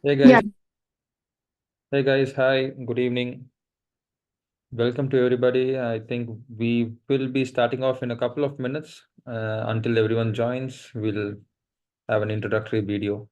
Hey Yeah. guys, hi, good evening. Welcome to everybody. I think we will be starting off in a couple of minutes. Until everyone joins, we'll have an introductory video.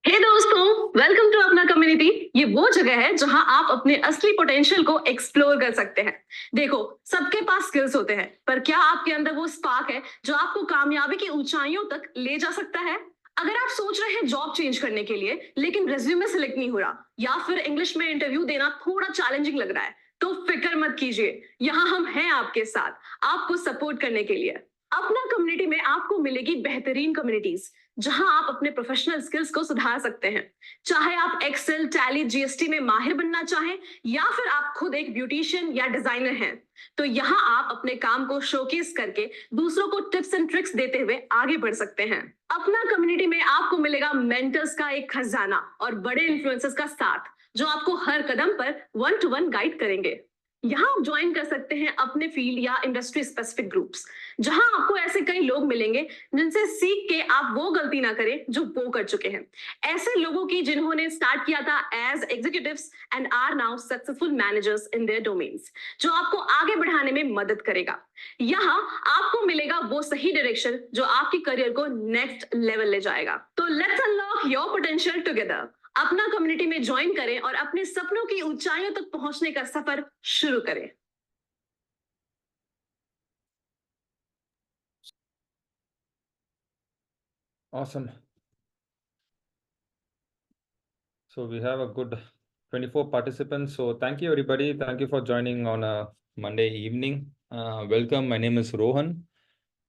हे दोस्तों, welcome to अपना community. ये वो जगह है जहां आप अपने असली पोटेंशियल को एक्सप्लोर कर सकते हैं। देखो, सबके पास स्किल्स होते हैं, पर क्या आपके अंदर वो स्पार्क है जो आपको कामयाबी की ऊंचाइयों तक ले जा सकता है? अगर आप सोच रहे हैं जॉब चेंज करने के लिए, लेकिन रेज्यूमे सिलेक्ट नहीं हो रहा, या फिर इंग्लिश में इंटरव्यू देना थोड़ा चैलेंजिंग लग रहा है, तो फिक्र मत कीजिए। यहाँ हम हैं आपके साथ, आपको सपोर्ट करने के लिए। अपना कम्युनिटी में आपको मिलेगी बेहतरीन कम्युनिटीज जहां आप अपने प्रोफेशनल स्किल्स को सुधार सकते हैं। चाहे आप एक्सेल, टैली, जीएसटी में माहिर बनना चाहें, या फिर आप खुद एक ब्यूटिशियन या डिजाइनर हैं, तो यहाँ आप अपने काम को शोकेस करके दूसरों को टिप्स एंड ट्रिक्स देते हुए आगे बढ़ सकते हैं। अपना कम्युनिटी में आपको मिलेगा मेंटर्स का एक खजाना और बड़े इन्फ्लुएंसर्स का साथ, जो आपको हर कदम पर 1-to-1 गाइड करेंगे। यहाँ आप ज्वाइन कर सकते हैं अपने फील्ड या इंडस्ट्री स्पेसिफिक ग्रुप्स, जहां आपको ऐसे कई लोग मिलेंगे जिनसे सीख के आप वो गलती ना करें जो वो कर चुके हैं। ऐसे लोगों की जिन्होंने स्टार्ट किया था as executives and are now successful managers in their domains, जो आपको आगे बढ़ाने में मदद करेगा। यहाँ आपको मिलेगा वो सही डायरेक्शन जो आपके करियर को नेक्स्ट लेवल ले जाएगा। तो let's unlock your potential together. अपना कम्युनिटी में ज्वाइन करें और अपने सपनों की ऊंचाइयों तक पहुंचने का सफर शुरू करें। Awesome. So we have a good 24 participants. So thank you everybody. Thank you for joining on a Monday evening. Welcome. My name is Rohan.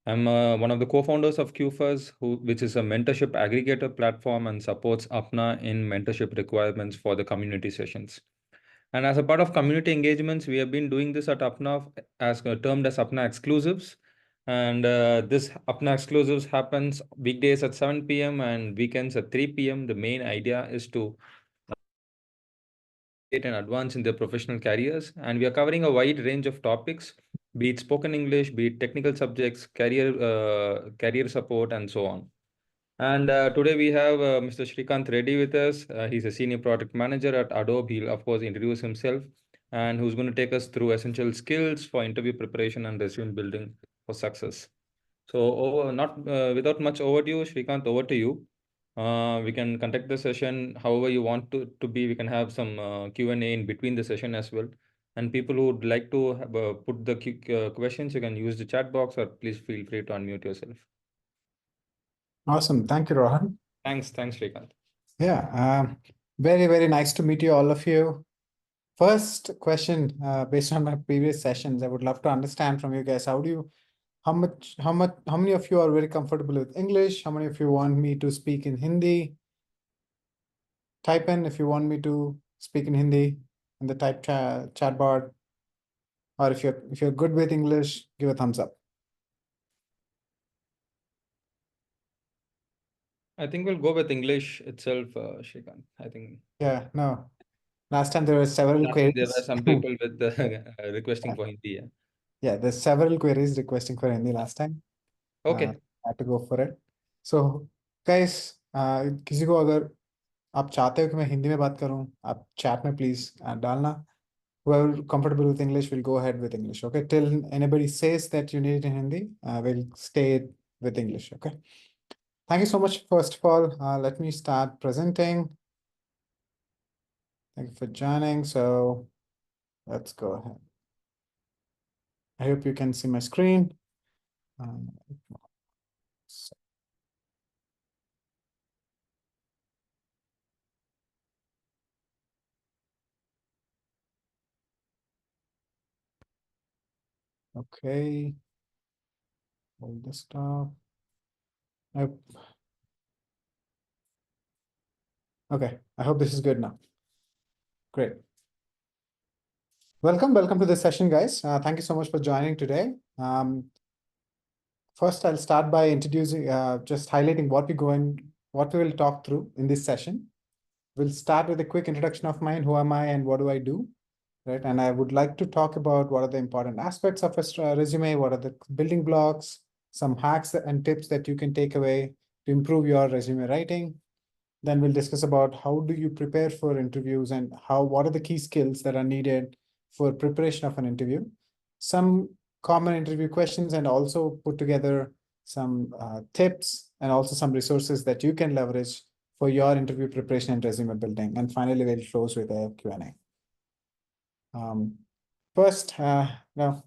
I'm one of the co-founders of QFuzz, which is a mentorship aggregator platform and supports Apna in mentorship requirements for the community sessions. And as a part of community engagements, we have been doing this at Apna as termed as Apna exclusives. And this Apna exclusives happens weekdays at 7 p.m. and weekends at 3 p.m. The main idea is to and advance in their professional careers. And we are covering a wide range of topics, be it spoken English, be it technical subjects, career support, and so on. And today we have Mr. Shrikant Reddy with us. He's a senior product manager at Adobe. He'll, of course, introduce himself and who's going to take us through essential skills for interview preparation and resume building for success. So, not without much overdue, Shrikant, over to you. We can conduct the session however you want to be. We can have some Q&A in between the session as well. And people who would like to have, put the questions, you can use the chat box or please feel free to unmute yourself. Awesome. Thank you, Rohan. Thanks, Shrikant. Yeah, very, very nice to meet you, all of you. First question, based on my previous sessions, I would love to understand from you guys, how many of you are very comfortable with English? How many of you want me to speak in Hindi? Type in if you want me to speak in Hindi in the chat bar. Or if you're good with English, give a thumbs up. I think we'll go with English itself, Shrikant. I think. Yeah, no. Last time there were several queries. There were some people with requesting for Hindi. Yeah, there's several queries requesting for Hindi last time. Okay. I had to go for it. So, guys, किसी को अगर आप चाहते हो कि मैं हिंदी में बात करूं, आप chat में please डालना. Whoever comfortable with English will go ahead with English. Okay, till anybody says that you need it in Hindi, we'll stay with English. Okay. Thank you so much. First of all, let me start presenting. Thank you for joining. So let's go ahead. I hope you can see my screen. Okay. Hold the stop. Okay, I hope this is good now. Great. Welcome to this session, guys. Thank you so much for joining today. First, I'll start by introducing, just highlighting what we will talk through in this session. We'll start with a quick introduction of mine. Who am I and what do I do? right? And I would like to talk about what are the important aspects of a resume, what are the building blocks, some hacks and tips that you can take away to improve your resume writing. Then we'll discuss about how do you prepare for interviews and what are the key skills that are needed for preparation of an interview. Some common interview questions, and also put together some tips and also some resources that you can leverage for your interview preparation and resume building. And finally, we'll close with a Q&A. First, now,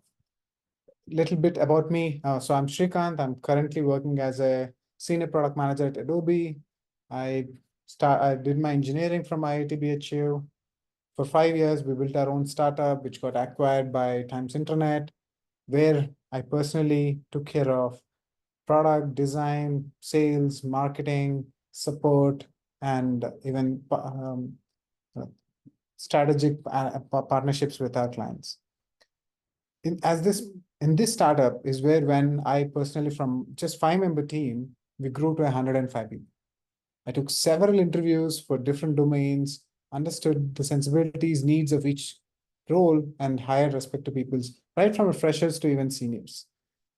little bit about me. So I'm Shrikant. I'm currently working as a senior product manager at Adobe. I did my engineering from IIT BHU. For 5 years, we built our own startup, which got acquired by Times Internet, where I personally took care of product design, sales, marketing, support, and even strategic partnerships with our clients. In this startup is where when I personally, from just 5-member team, we grew to 105 people. I took several interviews for different domains, understood the sensibilities, needs of each role, and hired respective peoples, right from freshers to even seniors.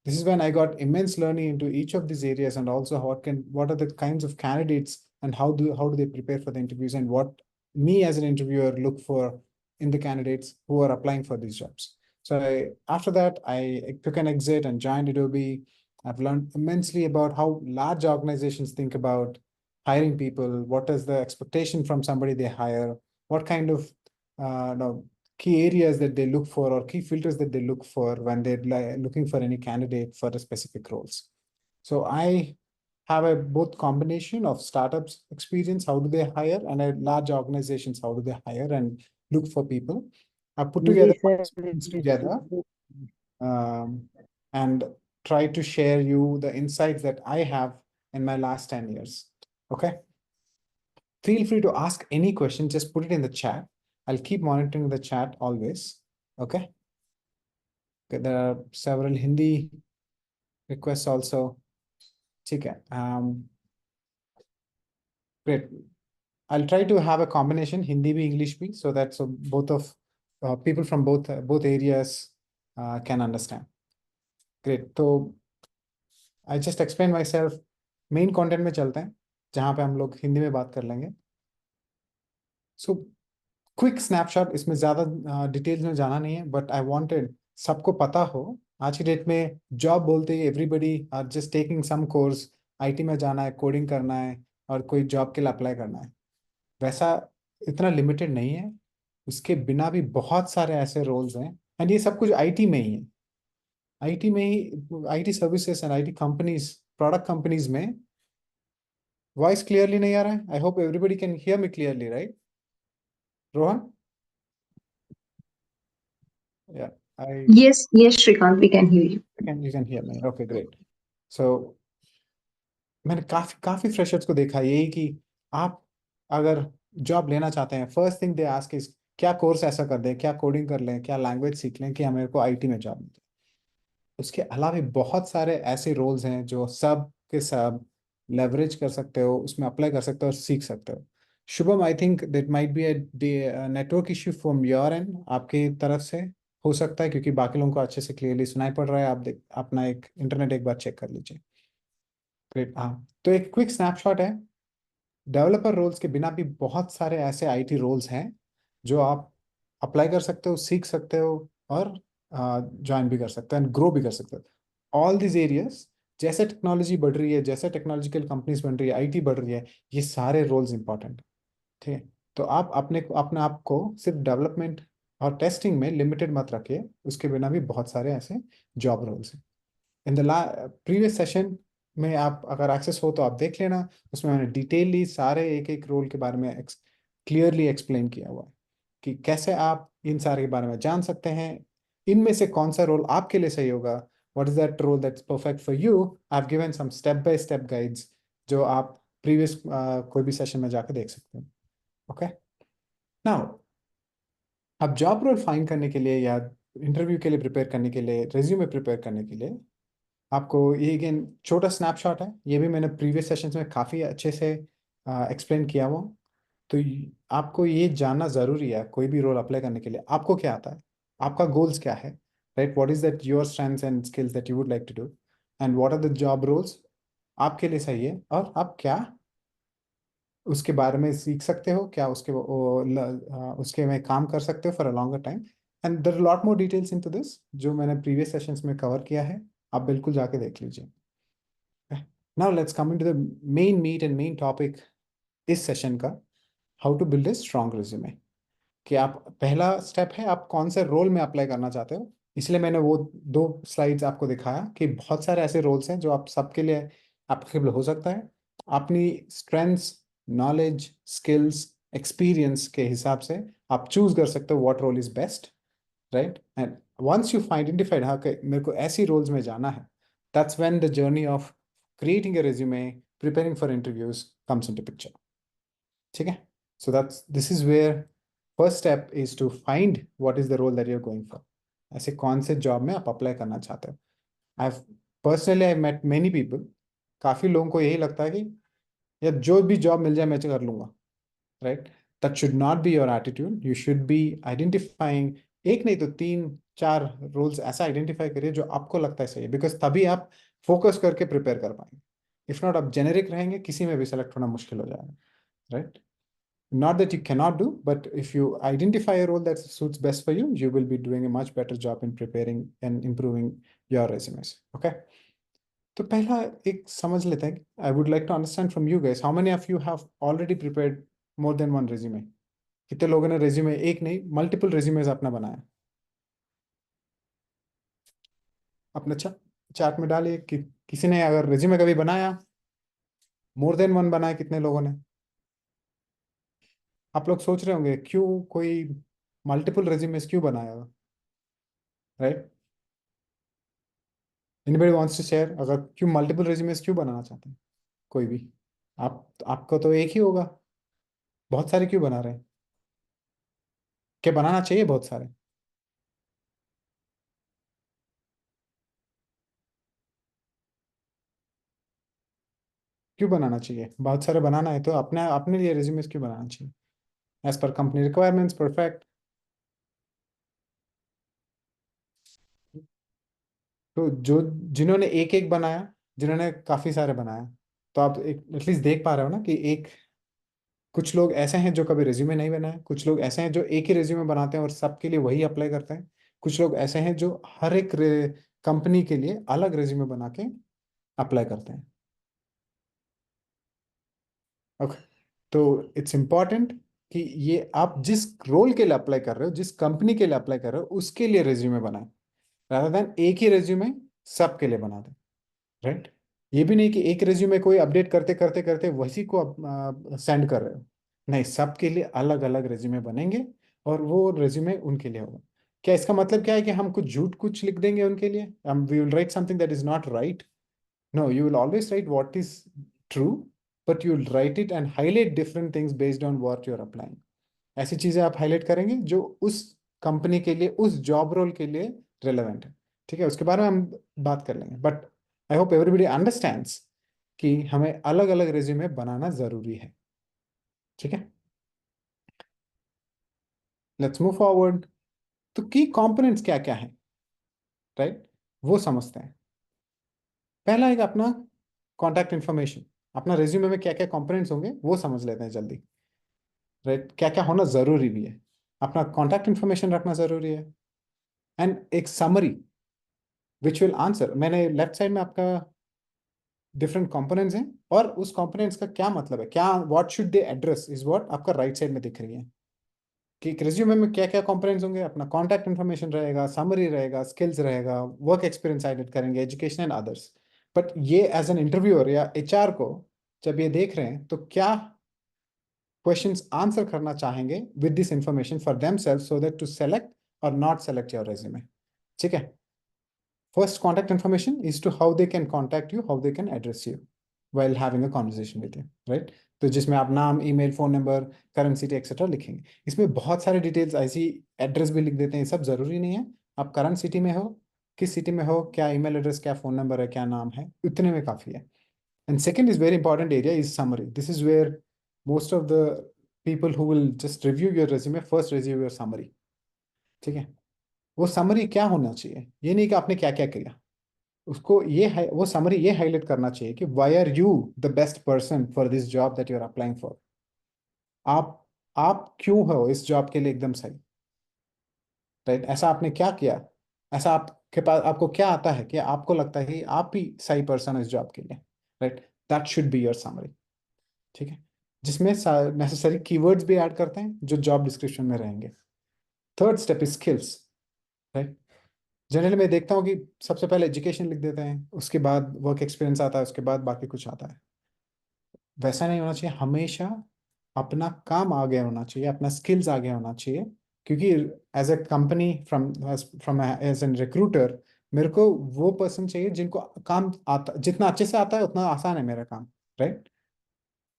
This is when I got immense learning into each of these areas, and also what are the kinds of candidates and how do they prepare for the interviews, and what me as an interviewer look for in the candidates who are applying for these jobs. So after that, I took an exit and joined Adobe. I've learned immensely about how large organizations think about hiring people. What is the expectation from somebody they hire? What kind of key areas that they look for, or key filters that they look for when they're looking for any candidate for the specific roles. So I have a both combination of startups experience, how do they hire, and a large organizations, how do they hire and look for people. I put together and try to share you the insights that I have in my last 10 years. Okay. Feel free to ask any question, just put it in the chat. I'll keep monitoring the chat always. Okay. There are several Hindi requests also. Okay. Great. I'll try to have a combination Hindi bhi, English bhi, so that both of people from both areas can understand. Great. So I just explained myself. Main content में चलते हैं, जहाँ पे हम लोग हिंदी में बात कर लेंगे. So क्विक स्नैपशॉट, इसमें ज्यादा डिटेल्स में जाना नहीं है, बट आई वांटेड सबको पता हो आज की डेट में जॉब बोलते ही everybody are just taking some course, IT में जाना है, कोडिंग करना है और कोई जॉब के लिए अप्लाई करना है. वैसा इतना लिमिटेड नहीं है, उसके बिना भी बहुत सारे ऐसे रोल्स हैं, एंड ये सब कुछ आईटी में ही है. आईटी में ही, IT services and IT companies, product companies में. वॉइस क्लियरली नहीं आ रहा है? I hope everybody can hear me clearly, right? Rohan? Yeah, Yes, Shrikant, we can hear you. You can hear me. Okay, great. So मैंने काफी freshers को देखा यही कि आप अगर जॉब लेना चाहते हैं, first thing they ask is क्या कोर्स ऐसा कर दें, क्या कोडिंग कर लें, क्या लैंग्वेज सीख लें कि हमें को आईटी में जॉब मिले. उसके अलावा बहुत सारे ऐसे रोल्स हैं जो सब के सब लेवरेज कर सकते हो, उसमें अप्लाई कर सकते हो और सीख सकते हो. Shubham, I think that might be a network issue from your and, आपकी तरफ से हो सकता है, क्योंकि बाकी लोगों को अच्छे से क्लियरली सुनाई पड़ रहा है. आप अपना एक इंटरनेट एक बार चेक कर लीजिए. ग्रेट. हाँ, तो एक क्विक स्नैपशॉट है. डेवलपर रोल्स के बिना भी बहुत सारे ऐसे आईटी रोल्स हैं जो आप अप्लाई कर सकते हो, सीख सकते हो और ज्वाइन भी कर सकते हो एंड ग्रो भी कर सकते हो. ऑल दिस एरियाज, जैसे टेक्नोलॉजी बढ़ रही है, जैसे टेक्नोलॉजिकल कंपनीज बन रही है, आईटी बढ़ रही है, ये सारे रोल्स इंपॉर्टेंट. ठीक है, तो आप अपने आप को सिर्फ डेवलपमेंट और टेस्टिंग में लिमिटेड मत रखिए, उसके बिना भी बहुत सारे ऐसे जॉब रोल्स हैं. इन द प्रीवियस सेशन में आप अगर एक्सेस हो तो आप देख लेना, उसमें मैंने डिटेलली सारे एक रोल के बारे में क्लियरली एक्सप्लेन किया हुआ है कि कैसे आप इन सारे के बारे में जान सकते हैं, इनमें से कौन सा रोल आपके लिए सही होगा. What is that role that's perfect for you. I have given some step by step guides जो आप प्रीवियस कोई भी सेशन में जाकर देख सकते हैं. ओके, नाउ अब जॉब रोल फाइंड करने के लिए या इंटरव्यू के लिए प्रिपेयर करने के लिए, रेज्यूमे प्रिपेयर करने के लिए आपको ये अगेन छोटा स्नैपशॉट है. ये भी मैंने प्रीवियस सेशंस में काफ़ी अच्छे से एक्सप्लेन किया हुआ. तो आपको ये जानना ज़रूरी है कोई भी रोल अप्लाई करने के लिए आपको क्या आता है, आपका गोल्स क्या है, right? What is that your strengths and skills that you would like to do, and what are the job roles आपके लिए सही है, और आप क्या उसके बारे में सीख सकते हो, क्या उसके में काम कर सकते हो for a longer time. And there are lot more details into this जो मैंने प्रीवियस सेशंस में कवर किया है, आप बिल्कुल जाके देख लीजिए। Now let's come into the main meat and main topic इस सेशन का, how to build a strong resume. कि आप पहला स्टेप है आप कौन से रोल में अप्लाई करना चाहते हो, इसलिए मैंने वो 2 स्लाइड्स आपको दिखाया कि बहुत सारे ऐसे रोल्स हैं जो आप सबके लिए एप्लीकेबल हो सकता है। अपनी स्ट्रेंथ्स, नॉलेज, स्किल्स, एक्सपीरियंस के हिसाब से आप चूज कर सकते हो what role is best, right? And once you identified हाँ कि मेरे को ऐसी रोल्स में जाना है, that's when the journey of creating a resume, preparing for interviews comes into picture. ठीक है? So this is where first step is to find what is the role that you're going for. ऐसे कौन से job में आप apply करना चाहते हो। I've met many people, काफ़ी लोगों को यही लगता है कि यार जो भी जॉब मिल जाए मैं कर लूँगा, right? That should not be your attitude. You should be identifying एक नहीं तो 3-4 रोल्स ऐसा आइडेंटिफाई करिए जो आपको लगता है सही है, बिकॉज तभी आप फोकस करके प्रिपेयर कर पाएंगे। इफ नॉट आप जेनेरिक रहेंगे, किसी में भी सेलेक्ट होना मुश्किल हो जाएगा, right? Not that you cannot do, but if you identify a role that suits best for you, you will be doing a much better job in preparing and improving your resumes. Okay? तो पहला एक समझ लेते हैं। I would like to understand from you guys, how many of you have already prepared more than one resume? कितने लोगों ने resume एक नहीं multiple resumes अपना बनाया? अपने चार्ट में डालिए कि किसी ने अगर resume कभी बनाया, more than one बनाया, कितने लोगों ने? आप लोग सोच रहे होंगे क्यों कोई मल्टीपल रेज्यूमेस क्यों बनाया, right? Anybody wants to share, अगर क्यों मल्टीपल रेज्यूमेस क्यों बनाना चाहते हैं कोई भी? आपको तो एक ही होगा, बहुत सारे क्यों बना रहे हैं? क्या बनाना चाहिए बहुत सारे? क्यों बनाना चाहिए? बहुत सारे बनाना है तो अपने अपने लिए रेज्यूमेस क्यों बनाना चाहिए? As per company requirements, perfect. तो जो जिन्होंने एक एक बनाया, जिन्होंने काफी सारे बनाया, तो आप एटलीस्ट देख पा रहे हो ना कि एक कुछ लोग ऐसे हैं जो कभी रिज्यूमे नहीं बनाए, कुछ लोग ऐसे हैं जो एक ही रिज्यूमे बनाते हैं और सबके लिए वही अप्लाई करते हैं, कुछ लोग ऐसे हैं जो हर एक कंपनी के लिए अलग रिज्यूमे बना के अप्लाई करते हैं। ओके, तो इट्स इंपॉर्टेंट कि ये आप जिस रोल के लिए अप्लाई कर रहे हो, जिस कंपनी के लिए अप्लाई कर रहे हो, उसके लिए रिज्यूमे बनाए, रादर देन एक ही रिज्यूमे सबके लिए बना दें, राइट? ये भी नहीं कि एक रिज्यूमे कोई अपडेट करते करते करते वही को सेंड कर रहे हो, नहीं, सबके लिए अलग अलग रिज्यूमे बनेंगे और वो रिज्यूमे उनके लिए होगा। क्या इसका मतलब क्या है कि हम कुछ लिख देंगे उनके लिए, हम we will write something that is not right? No, you will always write what is true, but you will write it and highlight different things based on what you're applying. ऐसी चीजें आप हाईलाइट करेंगे जो उस company के लिए, उस job role के लिए रिलेवेंट है। ठीक है, उसके बारे में हम बात कर लेंगे, but I hope everybody understands कि हमें अलग अलग रिज्यूमे बनाना जरूरी है। ठीक है, लेट्स मूव फॉरवर्ड। तो की कंपोनेंट्स क्या क्या है, राइट? वो समझते हैं। पहला एक अपना कॉन्टैक्ट इन्फॉर्मेशन, अपना रिज्यूमे में क्या क्या कंपोनेंट्स होंगे वो समझ लेते हैं जल्दी, राइट? क्या क्या होना जरूरी भी है, अपना कॉन्टैक्ट इन्फॉर्मेशन रखना जरूरी है, एंड एक समरी विच विल आंसर। मैंने लेफ्ट साइड में आपका डिफरेंट कंपोनेंट्स हैं और उस कंपोनेंट्स का क्या मतलब है, क्या what should they address is what आपका राइट साइड में दिख रही है कि एक रिज्यूमे में क्या क्या कंपोनेंट्स होंगे। अपना कॉन्टैक्ट इन्फॉर्मेशन रहेगा, समरी रहेगा, स्किल्स रहेगा, वर्क एक्सपीरियंस हाईलाइट करेंगे, एजुकेशन एंड अदर्स। बट ये एज एन इंटरव्यूअर या एचआर को जब ये देख रहे हैं तो क्या क्वेश्चंस आंसर करना चाहेंगे with this information for themselves so that to select or not select your resume. ठीक है, first contact information is to how they can contact you, how they can address you while having a conversation with you, right? तो जिसमें आप नाम, email, phone number, current city etcetera लिखेंगे। इसमें बहुत सारे डिटेल्स, ऐसी एड्रेस भी लिख देते हैं, सब जरूरी नहीं है। आप करंट सिटी में हो, किस सिटी में हो, क्या ईमेल एड्रेस, क्या फोन नंबर है, क्या नाम है, उतने में काफी है। And second is very important area is summary. This is where most of the people who will just review your resume, first review your summary. ठीक है, वो समरी क्या होना चाहिए, ये नहीं कि आपने क्या क्या किया, उसको ये है, वो समरी ये हाईलाइट करना चाहिए कि why are you the best person for this job that you are applying for. आप क्यों हो इस जॉब के लिए एकदम सही, राइट? ऐसा आपने क्या किया, ऐसा आपके पास आपको क्या आता है कि आपको लगता है कि आप ही सही पर्सन हो इस जॉब के लिए, right? That should be your summary. ठीक है, जिसमें नेसेसरी कीवर्ड्स भी ऐड करते हैं जो जॉब डिस्क्रिप्शन में रहेंगे। Third step is skills, right? Generally मैं देखता हूँ कि सबसे पहले एजुकेशन लिख देते हैं, उसके बाद वर्क एक्सपीरियंस आता है, उसके बाद बाकी कुछ आता है। वैसा नहीं होना चाहिए, हमेशा अपना काम आगे होना चाहिए, अपना स्किल्स आगे होना चाहिए। क्योंकि as a company, from as an recruiter, मेरे को वो पर्सन चाहिए जिनको काम आता, जितना अच्छे से आता है उतना आसान है मेरा काम, राइट?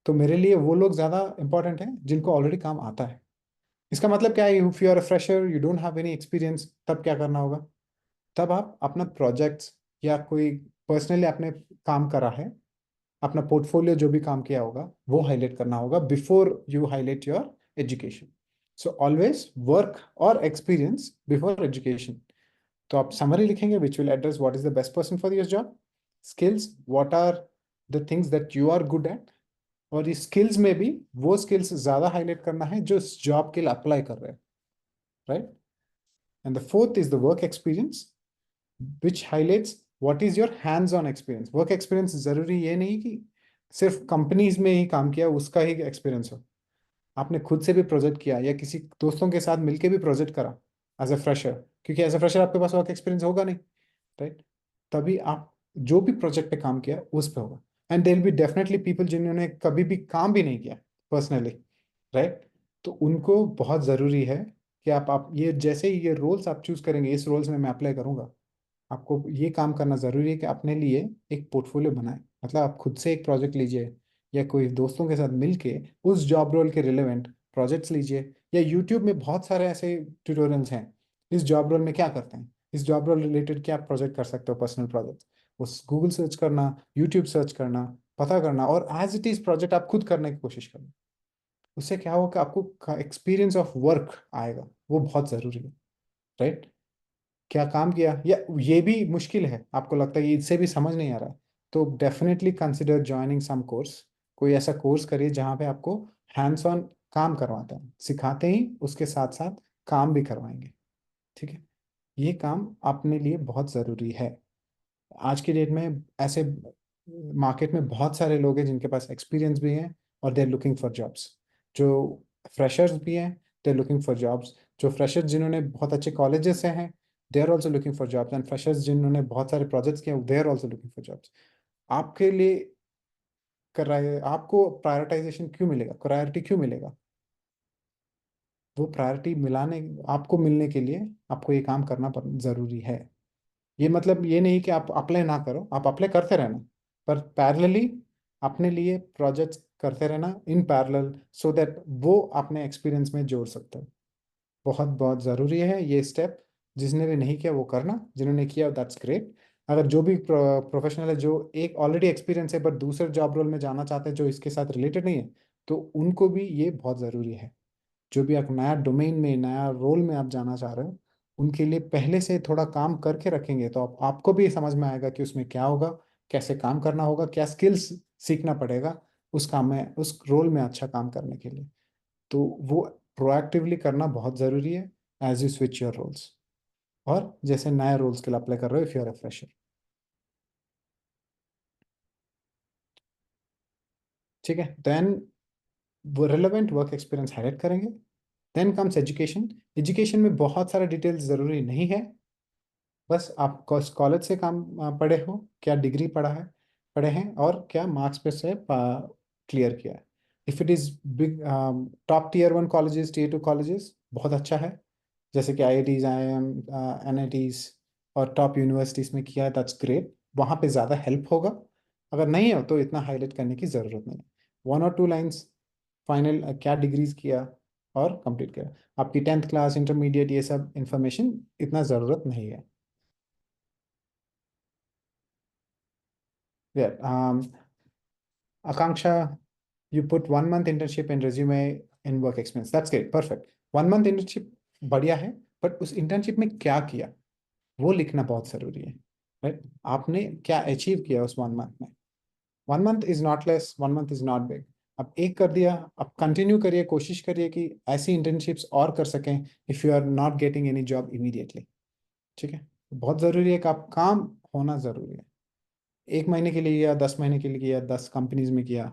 तो मेरे लिए वो लोग ज़्यादा इंपॉर्टेंट हैं जिनको ऑलरेडी काम आता है। इसका मतलब क्या है, if you are a fresher, you don't have any experience, तब क्या करना होगा? तब आप अपना प्रोजेक्ट्स या कोई पर्सनली आपने काम करा है, अपना पोर्टफोलियो जो भी काम किया होगा वो हाईलाइट करना होगा before you highlight your education. So always work और एक्सपीरियंस बिफोर एजुकेशन। तो आप समरी लिखेंगे which will address what is the best person for your job, skills what are the things that you are good at, और इस skills में भी वो skills ज़्यादा हाईलाइट करना है जो इस जॉब के लिए अप्लाई कर रहे हैं, right? And the fourth is the work experience which highlights what is your hands on experience. Work experience जरूरी ये नहीं कि सिर्फ कंपनीज में ही काम किया उसका ही एक्सपीरियंस हो, आपने खुद से भी प्रोजेक्ट किया या किसी दोस्तों के साथ मिलके भी प्रोजेक्ट करा एज अ फ्रेशर, क्योंकि एज अ फ्रेशर आपके पास वर्क एक्सपीरियंस होगा नहीं, राइट? तभी आप जो भी प्रोजेक्ट पे काम किया उस पे होगा। And there will be definitely people जिन्होंने कभी भी काम भी नहीं किया पर्सनली, राइट? तो उनको बहुत ज़रूरी है कि आप ये जैसे ही ये रोल्स आप चूज करेंगे, इस रोल्स में मैं अप्लाई करूंगा, आपको ये काम करना ज़रूरी है कि अपने लिए एक पोर्टफोलियो बनाएं। मतलब आप खुद से एक प्रोजेक्ट लीजिए या कोई दोस्तों के साथ मिलके उस जॉब रोल के रिलेवेंट प्रोजेक्ट्स लीजिए, या यूट्यूब में बहुत सारे ऐसे ट्यूटोरियल्स हैं, इस जॉब रोल में क्या करते हैं, इस जॉब रोल रिलेटेड क्या प्रोजेक्ट कर सकते हो, पर्सनल प्रोजेक्ट, उस गूगल सर्च करना, यूट्यूब सर्च करना, पता करना, और एज इट इज़ प्रोजेक्ट आप खुद करने की कोशिश करना। उससे क्या होगा कि आपको एक्सपीरियंस ऑफ वर्क आएगा, वो बहुत ज़रूरी है, राइट? क्या काम किया, या ये भी मुश्किल है, आपको लगता है कि इससे भी समझ नहीं आ रहा है, तो definitely consider joining some course. कोई ऐसा कोर्स करिए जहाँ पे आपको हैंड्स ऑन काम करवाते हैं, सिखाते ही उसके साथ साथ काम भी करवाएंगे। ठीक है, ये काम अपने लिए बहुत ज़रूरी है। आज की डेट में ऐसे मार्केट में बहुत सारे लोग हैं जिनके पास एक्सपीरियंस भी है और they are looking for jobs, जो फ्रेशर्स भी हैं, they are looking for jobs, जो फ्रेशर्स जिन्होंने बहुत अच्छे कॉलेजेस से हैं, they are also looking for jobs, and freshers जिन्होंने बहुत सारे प्रोजेक्ट्स किए, they are also looking for jobs. आपके लिए कर रहा है, आपको प्रायोरिटाइजेशन क्यों मिलेगा, प्रायोरिटी क्यों मिलेगा? वो प्रायोरिटी मिलाने, आपको मिलने के लिए आपको ये काम करना ज़रूरी है। ये मतलब ये नहीं कि आप अप्लाई ना करो, आप अप्लाई करते रहना, पर पैरेलली अपने लिए प्रोजेक्ट्स करते रहना इन पैरेलल, सो दैट वो अपने एक्सपीरियंस में जोड़ सकते हो। बहुत बहुत ज़रूरी है ये स्टेप। जिसने भी नहीं किया वो करना, जिन्होंने किया दैट्स ग्रेट। अगर जो भी प्रोफेशनल है जो एक ऑलरेडी एक्सपीरियंस है बट दूसरे जॉब रोल में जाना चाहते हैं जो इसके साथ रिलेटेड नहीं है, तो उनको भी ये बहुत ज़रूरी है। जो भी आप नया डोमेन में, नया रोल में आप जाना चाह रहे हो, उनके लिए पहले से थोड़ा काम करके रखेंगे तो आपको भी समझ में आएगा कि उसमें क्या होगा, कैसे काम करना होगा, क्या स्किल्स सीखना पड़ेगा उस काम में, उस रोल में अच्छा काम करने के लिए। तो वो प्रोएक्टिवली करना बहुत ज़रूरी है as you switch your roles, और जैसे नए रोल्स के लिए अप्लाई कर रहे हो if you are a fresher. ठीक है, देन वो रिलेवेंट वर्क एक्सपीरियंस हाईलाइट करेंगे। Then comes education. एजुकेशन में बहुत सारा डिटेल्स ज़रूरी नहीं है, बस आप कॉलेज से काम पढ़े हो, क्या डिग्री पढ़े हैं, और क्या मार्क्स पे से क्लियर किया है। If it is big top tier 1 colleges, tier 2 colleges, बहुत अच्छा है, जैसे कि IITs, IIM, NITs और टॉप यूनिवर्सिटीज़ में किया है, दैट्स ग्रेट, वहाँ पे ज़्यादा हेल्प होगा। अगर नहीं हो तो इतना हाईलाइट करने की ज़रूरत नहीं है। 1 और 2 लाइन्स फाइनल क्या डिग्रीज किया और कंप्लीट किया, आपकी 10th क्लास, इंटरमीडिएट, ये सब इंफॉर्मेशन इतना ज़रूरत नहीं है। Yeah. Akanksha, you put 1 month internship in resume. In work experience, that's great, perfect. 1 month internship बढ़िया है, बट उस इंटर्नशिप में क्या किया वो लिखना बहुत जरूरी है, राइट? आपने क्या अचीव किया उस 1 मंथ में। 1 month is not less, 1 month is not big. अब एक कर दिया, अब कंटिन्यू करिए, कोशिश करिए कि ऐसी इंटर्नशिप्स और कर सकें if you are not getting any job immediately. ठीक है, बहुत ज़रूरी है कि आप काम होना ज़रूरी है। 1 महीने के लिए किया, 10 महीने के लिए किया, 10 कंपनीज में किया,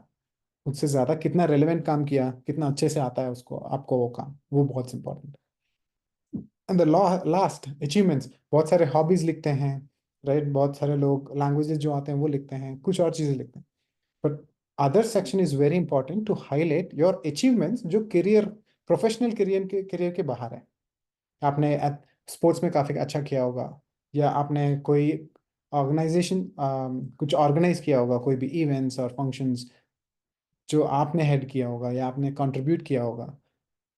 उससे ज़्यादा कितना रेलेवेंट काम किया, कितना अच्छे से आता है उसको आपको वो काम, वो बहुत इंपॉर्टेंट है। एंड द लास्ट अचीवमेंट्स, बहुत सारे हॉबीज लिखते हैं, राइट? बहुत सारे लोग लैंग्वेजेस जो आते हैं वो लिखते हैं, कुछ और चीज़ें लिखते हैं, but other section is very important to highlight your achievements जो करियर, प्रोफेशनल करियर के बाहर है। आपने स्पोर्ट्स में काफ़ी अच्छा किया होगा, या आपने कोई ऑर्गेनाइजेशन कुछ ऑर्गेनाइज किया होगा, कोई भी इवेंट्स और फंक्शंस जो आपने हेड किया होगा या आपने कंट्रीब्यूट किया होगा।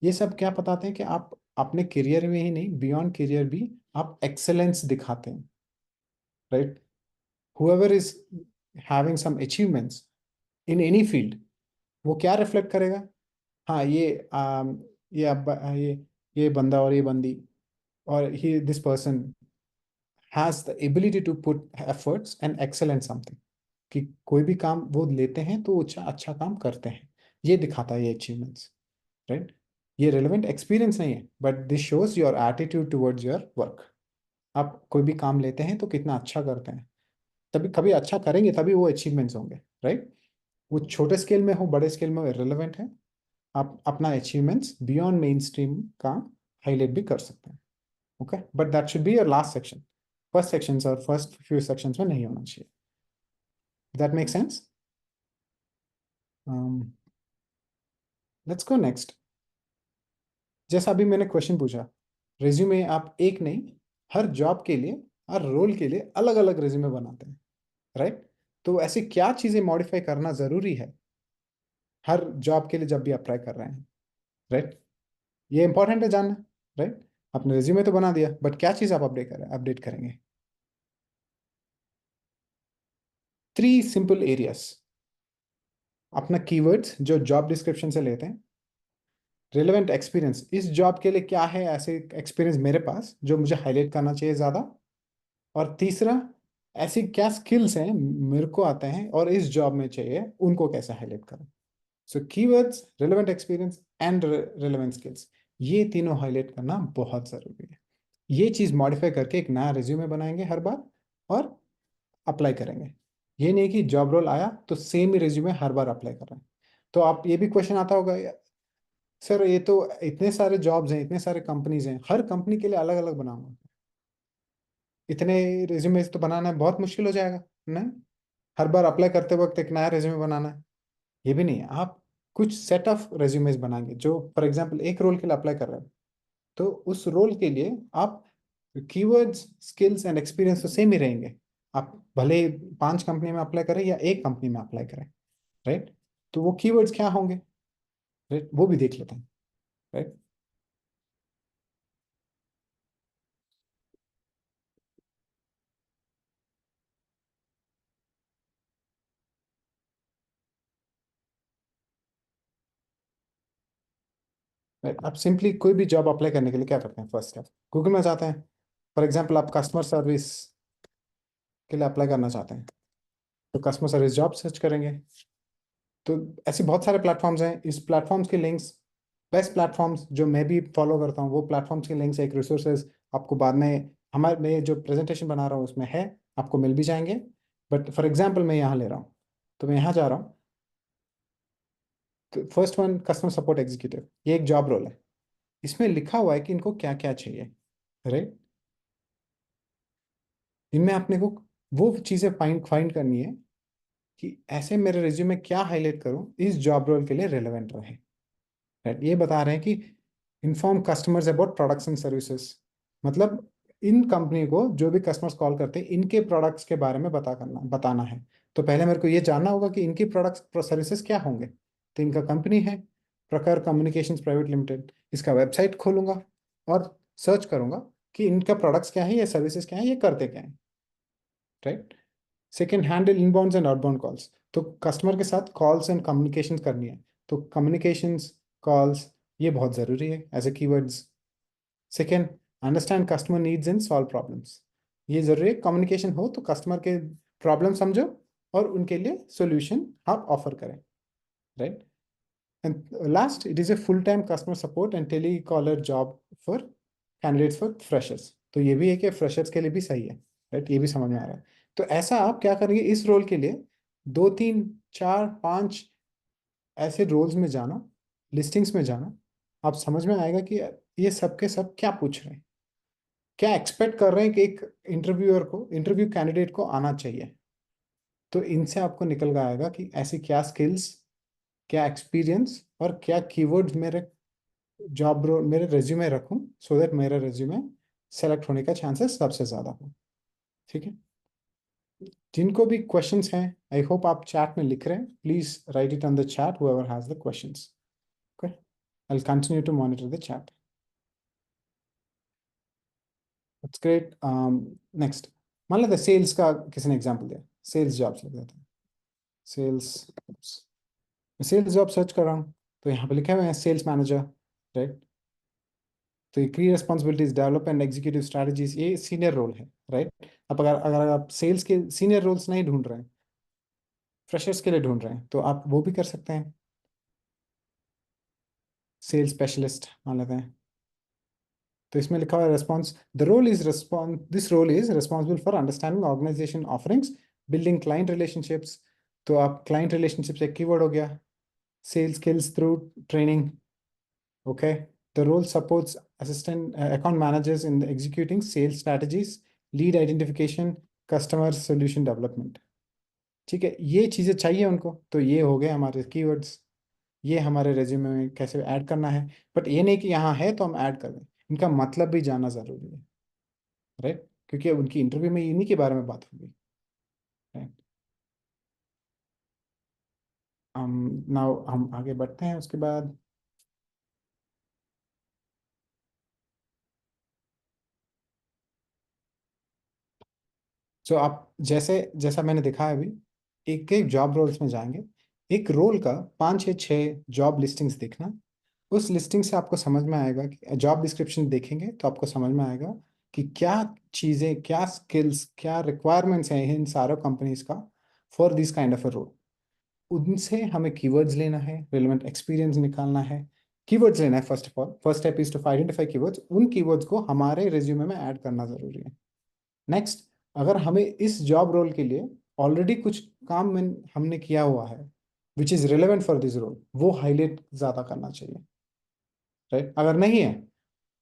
ये सब क्या बताते हैं कि आप अपने करियर में ही नहीं, बियॉन्ड करियर भी आप एक्सेलेंस दिखाते हैं, right? Whoever is having some achievements in any field, वो क्या रिफ्लेक्ट करेगा? हाँ, ये अब ये बंदा और ये बंदी और he this person has the ability to put efforts and excel in something, कि कोई भी काम वो लेते हैं तो अच्छा अच्छा काम करते हैं, ये दिखाता है ये अचीवमेंट्स, राइट? ये रेलेवेंट एक्सपीरियंस नहीं है, but this shows your attitude towards your work. आप कोई भी काम लेते हैं तो कितना अच्छा करते हैं, तभी कभी अच्छा करेंगे तभी वो अचीवमेंट्स होंगे, राइट? वो छोटे स्केल में हो बड़े स्केल में रिलेवेंट है, आप अपना अचीवमेंट्स बियॉन्ड मेन स्ट्रीम का हाईलाइट भी कर सकते हैं, okay? But that should be your last section, first sections और फर्स्ट फ्यू सेक्शंस में नहीं होना चाहिए। That make sense? Let's go next. जैसा अभी मैंने क्वेश्चन पूछा, रिज्यूमे आप एक नहीं, हर जॉब के लिए, हर रोल के लिए अलग अलग रिज्यूमे बनाते हैं, राइट? तो ऐसी क्या चीज़ें मॉडिफाई करना ज़रूरी है हर जॉब के लिए जब भी अप्लाई कर रहे हैं, राइट? ये इंपॉर्टेंट है जानना, राइट? आपने रिज्यूमे तो बना दिया, बट क्या चीज़ आप अपडेट करेंगे? 3 सिंपल एरियाज। अपना कीवर्ड्स जो जॉब डिस्क्रिप्शन से लेते हैं, रिलेवेंट एक्सपीरियंस, इस जॉब के लिए क्या है ऐसे एक्सपीरियंस मेरे पास जो मुझे हाईलाइट करना चाहिए ज़्यादा, और तीसरा, ऐसी क्या स्किल्स हैं मेरे को आते हैं और इस जॉब में चाहिए, उनको कैसे हाईलाइट करें। So keywords, relevant experience and relevant skills, ये तीनों हाईलाइट करना बहुत ज़रूरी है। ये चीज़ मॉडिफाई करके एक नया रिज्यूमे बनाएंगे हर बार और अप्लाई करेंगे। ये नहीं कि जॉब रोल आया तो सेम ही रिज्यूमे हर बार अप्लाई कर रहे हैं। तो आप ये भी क्वेश्चन आता होगा, सर ये तो इतने सारे जॉब्स हैं, इतने सारे कंपनीज हैं, हर कंपनी के लिए अलग अलग बनाऊंगा, इतने रिज्यूमे तो बनाना बहुत मुश्किल हो जाएगा। नहीं, हर बार अप्लाई करते वक्त एक नया रिज्यूमे बनाना है, ये भी नहीं है। आप कुछ सेट ऑफ रिज्यूमेज बनाएंगे जो, फॉर एग्जांपल, एक रोल के लिए अप्लाई कर रहे हैं, तो उस रोल के लिए आप कीवर्ड्स, स्किल्स एंड एक्सपीरियंस तो सेम ही रहेंगे, आप भले 5 कंपनी में अप्लाई करें या एक कंपनी में अप्लाई करें, राइट? तो वो कीवर्ड्स क्या होंगे, राइट, वो भी देख लेते हैं, राइट? आप सिंपली कोई भी जॉब अप्लाई करने के लिए क्या करते हैं? फर्स्ट स्टेप, गूगल में जाते हैं। फॉर एग्जांपल, आप कस्टमर सर्विस के लिए अप्लाई करना चाहते हैं तो कस्टमर सर्विस जॉब सर्च करेंगे। तो ऐसे बहुत सारे प्लेटफॉर्म्स हैं, इस प्लेटफॉर्म्स के लिंक्स, बेस्ट प्लेटफॉर्म्स जो मैं भी फॉलो करता हूँ, वो प्लेटफॉर्म्स के लिंक्स, एक रिसोर्सेज आपको बाद में हमारे, मैं जो प्रेजेंटेशन बना रहा हूँ उसमें है, आपको मिल भी जाएंगे। बट फॉर एग्जाम्पल मैं यहाँ ले रहा हूँ, तो मैं यहाँ जा रहा हूँ, तो first one, customer support executive, ये एक जॉब रोल है। इसमें लिखा हुआ है कि इनको क्या क्या चाहिए, राइट? इनमें आपने को वो चीज़ें फाइंड करनी है कि ऐसे मेरे रिज्यूम में क्या हाईलाइट करूं इस जॉब रोल के लिए रेलेवेंट रहे, राइट? ये बता रहे हैं कि inform customers about products and services, मतलब इन कंपनी को जो भी कस्टमर्स कॉल करते हैं इनके प्रोडक्ट्स के बारे में बताना है। तो पहले मेरे को ये जानना होगा कि इनकी प्रोडक्ट्स सर्विसेज क्या होंगे। तो इनका कंपनी है प्रखर कम्युनिकेशंस प्राइवेट लिमिटेड, इसका वेबसाइट खोलूंगा और सर्च करूंगा कि इनका प्रोडक्ट्स क्या है, ये सर्विसेज क्या है, ये करते क्या है, right? Second, handle inbounds and outbound calls, तो कस्टमर के साथ कॉल्स एंड कम्युनिकेशन करनी है, तो कम्युनिकेशंस कॉल्स, ये बहुत ज़रूरी है as a keywords. Second, understand customer needs and solve problems, ये ज़रूरी है। कम्युनिकेशन हो तो कस्टमर के प्रॉब्लम समझो और उनके लिए सोल्यूशन आप ऑफर करें, right. And last, it is a full time customer support and telecaller job for candidates for freshers, तो ये भी है कि फ्रेशर्स के लिए भी सही है, राइट, ये भी समझ में आ रहा है। तो ऐसा आप क्या करेंगे इस रोल के लिए, 2 3 4 5 ऐसे रोल्स में जाना, लिस्टिंग्स में जाना, आप समझ में आएगा कि ये सब के सब क्या पूछ रहे हैं, क्या एक्सपेक्ट कर रहे हैं कि एक इंटरव्यूअर को, इंटरव्यू कैंडिडेट को आना चाहिए। तो इनसे आपको निकल कर आएगा कि ऐसी क्या स्किल्स, क्या एक्सपीरियंस और क्या कीवर्ड्स मेरे जॉब रोल, मेरे रेज्यूमे रखूं, सो दैट मेरा रेज्यूमे सेलेक्ट होने का चांसेस सबसे ज़्यादा हो। ठीक है, जिनको भी क्वेश्चंस हैं, आई होप आप चैट में लिख रहे हैं, please right it on the chat, whoever has the questions. Okay, I'll continue to monitor the chat. That's great. Next, मान लेते हैं सेल्स का किसी ने एग्जांपल दिया, सेल्स जॉब्स लिख देते हैं, सेल्स जॉब सर्च कर रहा हूँ, तो यहाँ पे लिखे हुए हैं सेल्स मैनेजर, राइट। तो ये की responsibilities, develop and executive strategies, ये सीनियर रोल है, राइट। अब अगर अगर आप सेल्स के सीनियर रोल्स नहीं ढूंढ रहे हैं, फ्रेशर्स के लिए ढूंढ रहे हैं, तो आप वो भी कर सकते हैं, सेल्स स्पेशलिस्ट मान लेते हैं। तो इसमें लिखा हुआ है response, the role is response, this role is responsible for understanding organisation offerings, building client relationships, तो आप क्लाइंट रिलेशनशिप्स एक कीवर्ड हो गया, sales skills through training, okay. The role supports assistant account managers in executing sales strategies, lead identification, customer solution development. ठीक है, ये चीज़ें चाहिए उनको, तो ये हो गए हमारे कीवर्ड्स, ये हमारे रेज्यूमे में कैसे ऐड करना है। बट ये नहीं कि यहाँ है तो हम ऐड कर दें, इनका मतलब भी जानना ज़रूरी है, राइट, क्योंकि उनकी इंटरव्यू में इन्हीं के बारे में बात होगी, राइट। नाउ हम आगे बढ़ते हैं उसके बाद। सो आप जैसे जैसा मैंने दिखाया अभी, एक एक जॉब रोल्स में जाएंगे, एक रोल का 5 या 6 जॉब लिस्टिंग्स देखना, उस लिस्टिंग से आपको समझ में आएगा कि जॉब डिस्क्रिप्शन देखेंगे तो आपको समझ में आएगा कि क्या चीज़ें, क्या स्किल्स, क्या रिक्वायरमेंट्स हैं इन सारों कंपनीज का for this kind of a role. उनसे हमें कीवर्ड्स लेना है, रिलेवेंट एक्सपीरियंस निकालना है, कीवर्ड्स लेना है। First of all, first step is to identify keywords, उन कीवर्ड्स को हमारे रिज्यूमे में ऐड करना जरूरी है। नेक्स्ट, अगर हमें इस जॉब रोल के लिए ऑलरेडी कुछ काम में हमने किया हुआ है which is relevant for this role, वो हाईलाइट ज़्यादा करना चाहिए, राइट। अगर नहीं है,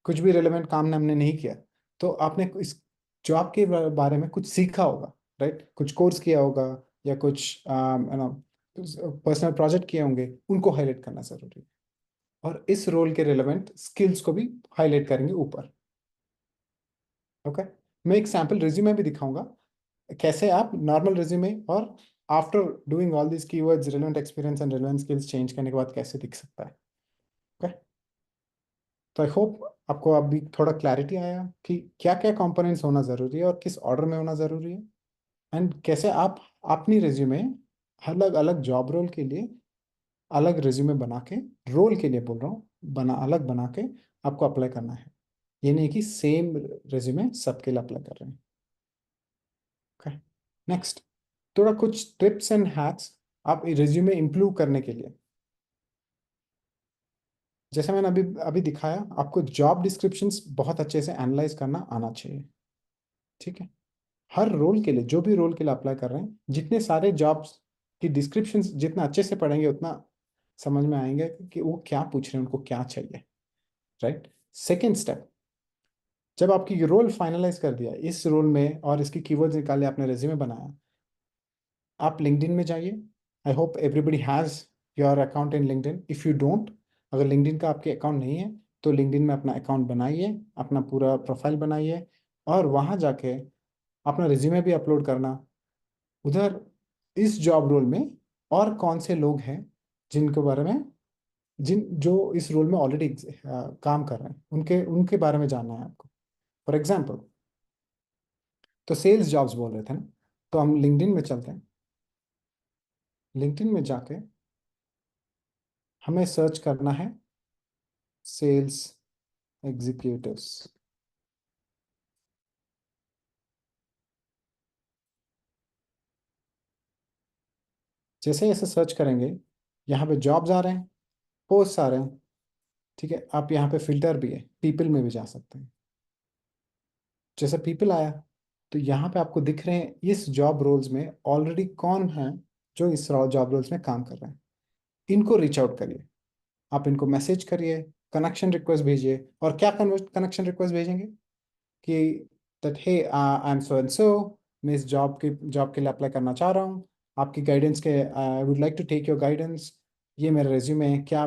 कुछ भी रिलेवेंट काम हमने नहीं किया, तो आपने इस जॉब के बारे में कुछ सीखा होगा, राइट, कुछ कोर्स किया होगा या कुछ पर्सनल प्रोजेक्ट किए होंगे, उनको हाईलाइट करना जरूरी है। और इस रोल के रिलेवेंट स्किल्स को भी हाईलाइट करेंगे ऊपर, ओके। मैं एक सैम्पल रिज्यूमे भी दिखाऊंगा कैसे आप नॉर्मल रिज्यूमे और after doing all this keywords, relevant experience and relevant skills change करने के बाद कैसे दिख सकता है, ओके। तो आई होप आपको अभी थोड़ा क्लैरिटी आया कि क्या क्या कंपोनेंट्स होना ज़रूरी है और किस ऑर्डर में होना ज़रूरी है, एंड कैसे आप अपनी रिज्यूमे अलग अलग जॉब रोल के लिए अलग रिज्यूमे बना के, रोल के लिए बोल रहा हूँ, अलग बना के आपको अप्लाई करना है। ये नहीं कि सेम रिज्यूमे सबके लिए अप्लाई कर रहे हैं, ओके। नेक्स्ट, थोड़ा कुछ टिप्स एंड हैक्स आप रिज्यूमे इम्प्रूव करने के लिए। जैसे मैंने अभी अभी दिखाया, आपको जॉब डिस्क्रिप्शंस बहुत अच्छे से एनालाइज करना आना चाहिए, ठीक है। हर रोल के लिए, जो भी रोल के लिए अप्लाई कर रहे हैं, जितने सारे जॉब्स की डिस्क्रिप्शंस जितना अच्छे से पढ़ेंगे उतना समझ में आएंगे कि वो क्या पूछ रहे हैं, उनको क्या चाहिए, राइट। सेकेंड स्टेप, जब आपकी रोल फाइनलाइज कर दिया इस रोल में और इसकी कीवर्ड्स निकाले, आपने रेज्यूमे बनाया, आप लिंक्डइन में जाइए। आई hope everybody has your account in LinkedIn. If you don't, अगर लिंक्डइन का आपके अकाउंट नहीं है, तो लिंक्डइन में अपना अकाउंट बनाइए, अपना पूरा प्रोफाइल बनाइए, और वहाँ जाके अपना रिज्यूमे भी अपलोड करना। उधर इस जॉब रोल में और कौन से लोग हैं जिनके बारे में, जो इस रोल में ऑलरेडी काम कर रहे हैं, उनके उनके बारे में जानना है आपको। फॉर एग्जाम्पल, तो सेल्स जॉब्स बोल रहे थे ना, तो हम लिंक्डइन में चलते हैं। लिंक्डइन में जाके हमें सर्च करना है sales executives. जैसे ऐसे सर्च करेंगे, यहाँ पे जॉब्स आ रहे हैं, पोस्ट आ रहे हैं, ठीक है। आप यहाँ पे फिल्टर भी है, पीपल में भी जा सकते हैं। जैसे पीपल आया तो यहाँ पे आपको दिख रहे हैं इस जॉब रोल्स में ऑलरेडी कौन है जो इस जॉब रोल्स में काम कर रहे हैं। इनको रीच आउट करिए, आप इनको मैसेज करिए, कनेक्शन रिक्वेस्ट भेजिए। और क्या कनेक्शन रिक्वेस्ट भेजेंगे कि that hey I am so and so, मैं इस जॉब के लिए अप्लाई करना चाह रहा हूँ, आपकी गाइडेंस के I would like to take your guidance. ये मेरा रिज्यूमे है, क्या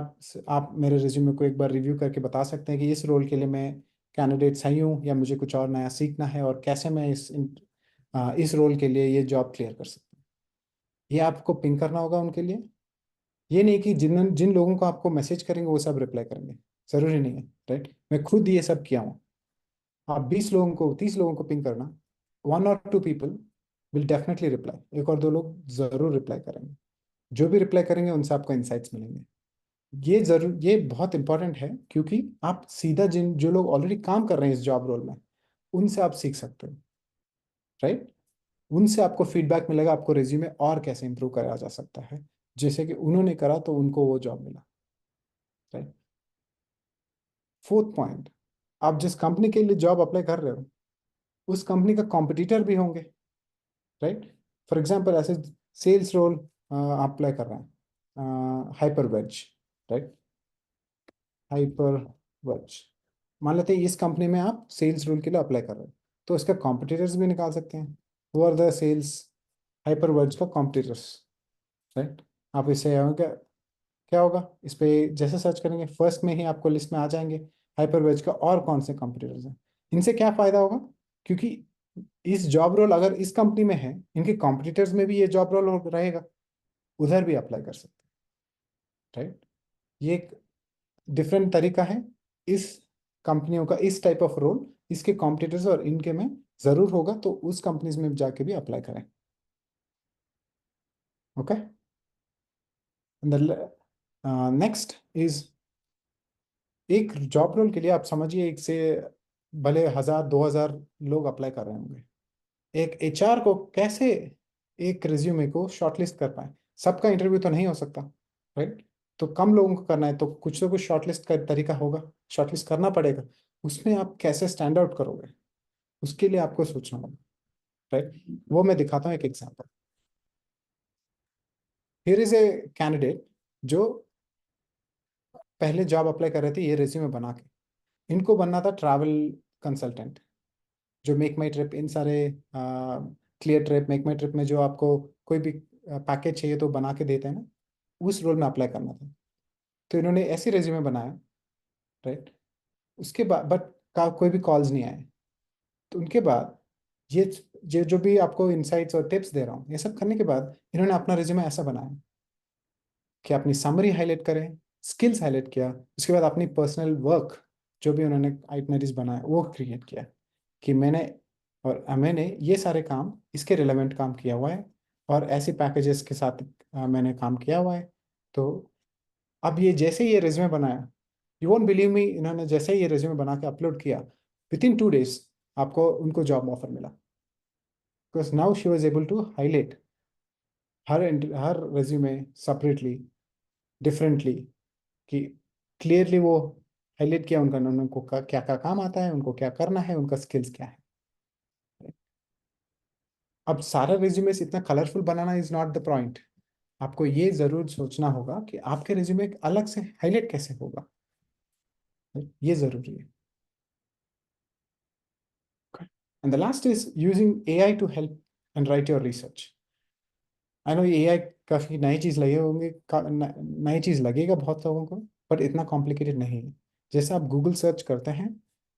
आप मेरे रिज्यूमे को एक बार रिव्यू करके बता सकते हैं कि इस रोल के लिए मैं कैंडिडेट सही हूँ या मुझे कुछ और नया सीखना है, और कैसे मैं इस रोल के लिए ये जॉब क्लियर कर सकता हूँ। ये आपको पिंग करना होगा उनके लिए। ये नहीं कि जिन जिन लोगों को आपको मैसेज करेंगे वो सब रिप्लाई करेंगे, ज़रूरी नहीं है, राइट। मैं खुद ये सब किया हूँ। आप 20 लोगों को 30 लोगों को पिंग करना, 1 or 2 people will definitely reply, 1 और 2 लोग ज़रूर रिप्लाई करेंगे। जो भी रिप्लाई करेंगे उनसे आपको इंसाइट्स मिलेंगे। ये बहुत इंपॉर्टेंट है, क्योंकि आप सीधा जो लोग ऑलरेडी काम कर रहे हैं इस जॉब रोल में, उनसे आप सीख सकते हो, राइट। उनसे आपको फीडबैक मिलेगा, आपको रिज्यूमे और कैसे इंप्रूव करा जा सकता है, जैसे कि उन्होंने करा तो उनको वो जॉब मिला, राइट। 4th पॉइंट, आप जिस कंपनी के लिए जॉब अप्लाई कर रहे हो उस कंपनी का कॉम्पिटिटर भी होंगे, राइट। फॉर एग्जाम्पल ऐसे सेल्स रोल आप अप्लाई कर रहे हैं, HyperVerge, right, HyperVerge. मान लेते हैं इस कंपनी में आप सेल्स रोल के लिए अप्लाई कर रहे हो, तो इसका कॉम्पिटिटर्स भी निकाल सकते हैं। वो are the sales HyperVerge का कॉम्पिटिटर्स, राइट। आप इससे क्या होगा, इस पे जैसे सर्च करेंगे फर्स्ट में ही आपको लिस्ट में आ जाएंगे हाइपर वेज का और कौन से कॉम्पिटिटर्स हैं। इनसे क्या फायदा होगा, क्योंकि इस जॉब रोल अगर इस कंपनी में है, इनके कॉम्पिटिटर्स में भी ये जॉब रोल रहेगा, उधर भी अप्लाई कर सकते हैं, राइट। ये एक डिफरेंट तरीका है इस कंपनियों का, इस टाइप ऑफ रोल इसके कॉम्पिटिटर्स और इनके में जरूर होगा, तो उस कंपनीज में जाके भी अप्लाई करें, ओके। नेक्स्ट इज, एक जॉब रोल के लिए आप समझिए एक से भले 1000-2000 लोग अप्लाई कर रहे होंगे। एक एचआर को कैसे एक रिज्यूमे को शॉर्टलिस्ट कर पाए, सबका इंटरव्यू तो नहीं हो सकता, राइट। तो कम लोगों को करना है तो कुछ ना कुछ शॉर्टलिस्ट का तरीका होगा, शॉर्टलिस्ट करना पड़ेगा। उसमें आप कैसे स्टैंड आउट करोगे, उसके लिए आपको सोचना होगा, राइट। वो मैं दिखाता हूँ एक example. Here is a candidate जो पहले जॉब अप्लाई कर रहे थे ये रिज्यूमे बना के। इनको बनना था ट्रैवल कंसल्टेंट, जो मेक माई ट्रिप, इन सारे क्लियर ट्रिप, मेक माई ट्रिप में जो आपको कोई भी पैकेज चाहिए तो बना के देते हैं ना, उस रोल में अप्लाई करना था। तो इन्होंने ऐसे रेज्यूमे बनाया, राइट। उसके बाद बट का कोई भी कॉल्स नहीं आए। तो उनके बाद ये जो भी आपको इंसाइट्स और टिप्स दे रहा हूँ, ये सब करने के बाद इन्होंने अपना रेज्यूमे ऐसा बनाया कि अपनी समरी हाईलाइट करें, स्किल्स हाईलाइट किया, उसके बाद अपनी पर्सनल वर्क जो भी उन्होंने आइटनरीज बनाया वो क्रिएट किया कि मैंने ये सारे काम, इसके रिलेवेंट काम किया हुआ है और ऐसे पैकेजेस के साथ मैंने काम किया हुआ है। तो अब ये जैसे ये रिज्यूमे बनाया, यू वोंट बिलीव मी, इन्होंने जैसे ही ये रिज्यूमे बना के अपलोड किया, विद इन 2 days आपको उनको जॉब ऑफर मिला, because now she was able to highlight her resume separately, differently, कि क्लियरली वो हाईलाइट किया उनको क्या क्या काम आता है, उनको क्या करना है, उनका स्किल्स क्या है। अब सारा रिज्यूमे इतना colourful banana is not the point. आपको ये जरूर सोचना होगा कि आपके रिज्यूमे अलग से हाईलाइट कैसे होगा, ये जरूरी है। And the last is using AI to help and write your research. I know AI काफी नई चीज लगे होंगे, नई चीज लगेगा बहुत लोगों को, बट इतना कॉम्प्लिकेटेड नहीं है। जैसे आप गूगल सर्च करते हैं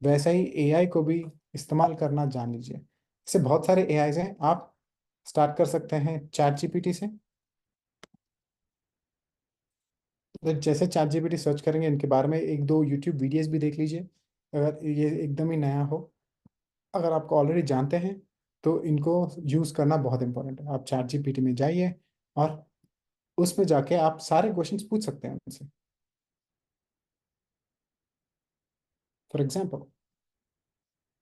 वैसा ही एआई को भी इस्तेमाल करना जान लीजिए। इससे बहुत सारे एआईज हैं, आप स्टार्ट कर सकते हैं चैट जीपीटी से। तो जैसे चैट जीपीटी सर्च करेंगे, इनके बारे में 1-2 यूट्यूब वीडियोस भी देख लीजिए, अगर ये एकदम ही नया हो। अगर आपको ऑलरेडी जानते हैं तो इनको यूज़ करना बहुत इंपॉर्टेंट है। आप चैट जीपीटी में जाइए और उसमें जाके आप सारे क्वेश्चंस पूछ सकते हैं उनसे। फॉर एग्जाम्पल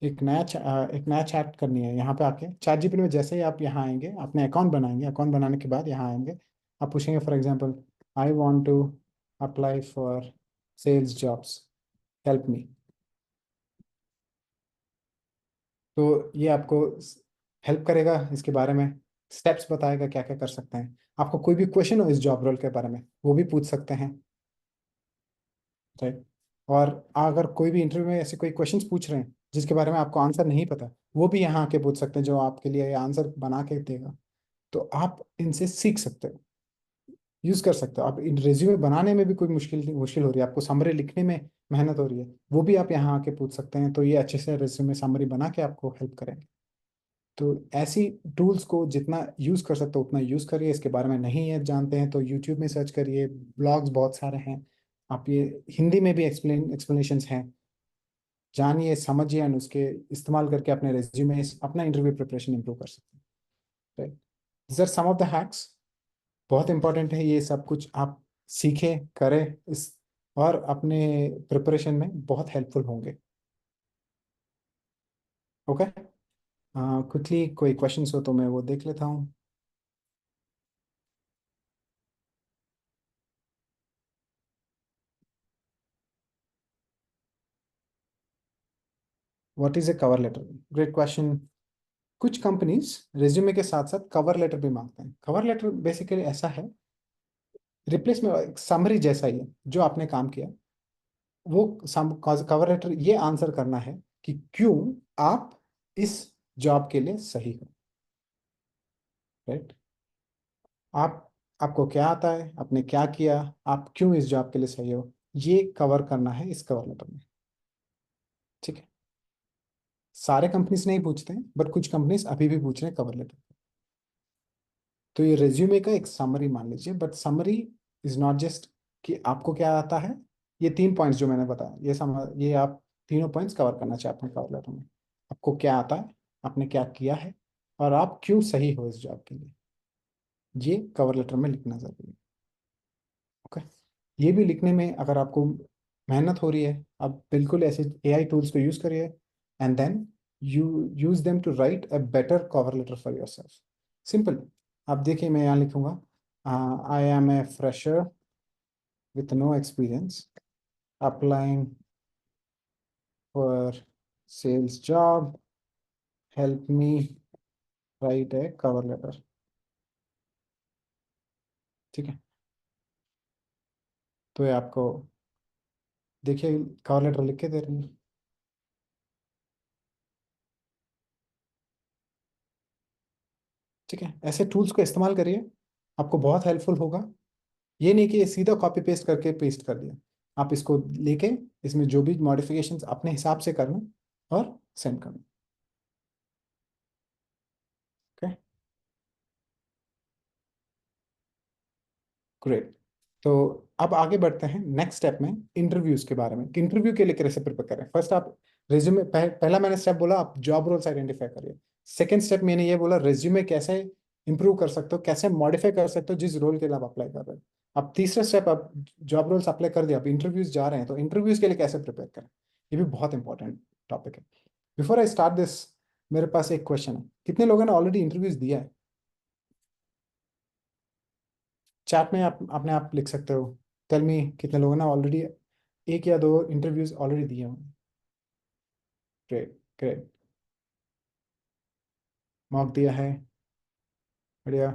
एक नया चैट करनी है, यहाँ पे आके चैट जीपीटी में जैसे ही आप यहाँ आएंगे, अपने अकाउंट बनाएंगे, अकाउंट बनाने के बाद यहाँ आएंगे, आप पूछेंगे for example I want to apply for sales jobs, help me. तो ये आपको हेल्प करेगा, इसके बारे में स्टेप्स बताएगा क्या क्या कर सकते हैं। आपको कोई भी क्वेश्चन हो इस जॉब रोल के बारे में वो भी पूछ सकते हैं, राइट। और अगर कोई भी इंटरव्यू में ऐसे कोई क्वेश्चंस पूछ रहे हैं जिसके बारे में आपको आंसर नहीं पता, वो भी यहाँ आके पूछ सकते हैं, जो आपके लिए आंसर बना के देगा। तो आप इनसे सीख सकते हो, यूज कर सकते हो। आप इन रेज्यूमे बनाने में भी कोई मुश्किल हो रही है, आपको समरी लिखने में मेहनत हो रही है, वो भी आप यहाँ आके पूछ सकते हैं। तो ये अच्छे से रेज्यूमे समरी बना के आपको हेल्प करेंगे। तो ऐसी टूल्स को जितना यूज कर सकते हो उतना यूज करिए। इसके बारे में नहीं है जानते हैं तो यूट्यूब में सर्च करिए, ब्लॉग्स बहुत सारे हैं, आप ये हिंदी में भी एक्सप्लेनेशंस हैं, जानिए समझिए और उसके इस्तेमाल करके अपने रेज्यूमे, अपना इंटरव्यू प्रिपरेशन इंप्रूव कर सकते हैं, right. This are some of the hacks. बहुत इंपॉर्टेंट है, ये सब कुछ आप सीखें करें इस, और अपने प्रिपरेशन में बहुत हेल्पफुल होंगे। ओके, क्विकली कोई क्वेश्चंस हो तो मैं वो देख लेता हूँ। What is a cover letter? Great question. कुछ कंपनीज रिज्यूमे के साथ साथ कवर लेटर भी मांगते हैं। कवर लेटर बेसिकली ऐसा है, रिप्लेस में एक समरी जैसा ही है, जो आपने काम किया वो कवर लेटर ये आंसर करना है कि क्यों आप इस जॉब के लिए सही हो, राइट। आप आपको क्या आता है, आपने क्या किया, आप क्यों इस जॉब के लिए सही हो, ये कवर करना है इस कवर लेटर में, ठीक है। सारे कंपनीज नहीं पूछते हैं, बट कुछ कंपनीज अभी भी पूछ रहे हैं कवर लेटर। तो ये रेज्यूमे का एक समरी मान लीजिए, but summary is not just कि आपको क्या आता है। ये 3 पॉइंट्स जो मैंने बताया, ये आप तीनों पॉइंट्स कवर करना चाहते हैं कवर लेटर में। आपको क्या आता है, आपने क्या किया है, और आप क्यों सही हो इस जॉब के लिए, ये कवर लेटर में लिखना जरूरी है। ओके, ये भी लिखने में अगर आपको मेहनत हो रही है, आप बिल्कुल ऐसे एआई टूल्स को यूज करिए, and then you use them to write a better cover letter for yourself. Simple. आप देखिए, मैं यहाँ लिखूंगा I am a fresher with no experience applying for sales job, help me write a cover letter, ठीक है। तो ये आपको देखिए कवर लेटर लिख के दे रही है, ठीक है। ऐसे टूल्स को इस्तेमाल करिए, आपको बहुत हेल्पफुल होगा। ये नहीं कि ये सीधा कॉपी पेस्ट करके पेस्ट कर दिया, आप इसको लेके इसमें जो भी मॉडिफिकेशंस अपने हिसाब से करना और सेंड करना, ओके। ग्रेट। तो अब आगे बढ़ते हैं नेक्स्ट स्टेप में, इंटरव्यूज के बारे में। इंटरव्यू के लिए कैसे प्रिपेयर करें? फर्स्ट आप रिज्यूमे, पहला मैंने स्टेप बोला आप जॉब रोल्स आइडेंटिफाई करिए। सेकंड स्टेप मैंने ये बोला रिज्यूमे कैसे इंप्रूव कर सकते हो, कैसे मॉडिफाई कर सकते हो जिस रोल के लिए आप अप्लाई कर रहे हो। अब तीसरा स्टेप, आप जॉब रोल्स अप्लाई कर दिया, आप इंटरव्यूज जा रहे हैं, तो इंटरव्यूज के लिए कैसे प्रिपेयर करें, ये भी बहुत इंपॉर्टेंट टॉपिक है। बिफोर आई स्टार्ट दिस, मेरे पास एक क्वेश्चन है, कितने लोगों ने ऑलरेडी इंटरव्यूज दिया है? चैट में आप अपने आप लिख सकते हो, टेल मी कितने लोगों ने ऑलरेडी एक या दो इंटरव्यूज ऑलरेडी दिए हों। ग्रेट ग्रेट, मॉक दिया है, बढ़िया।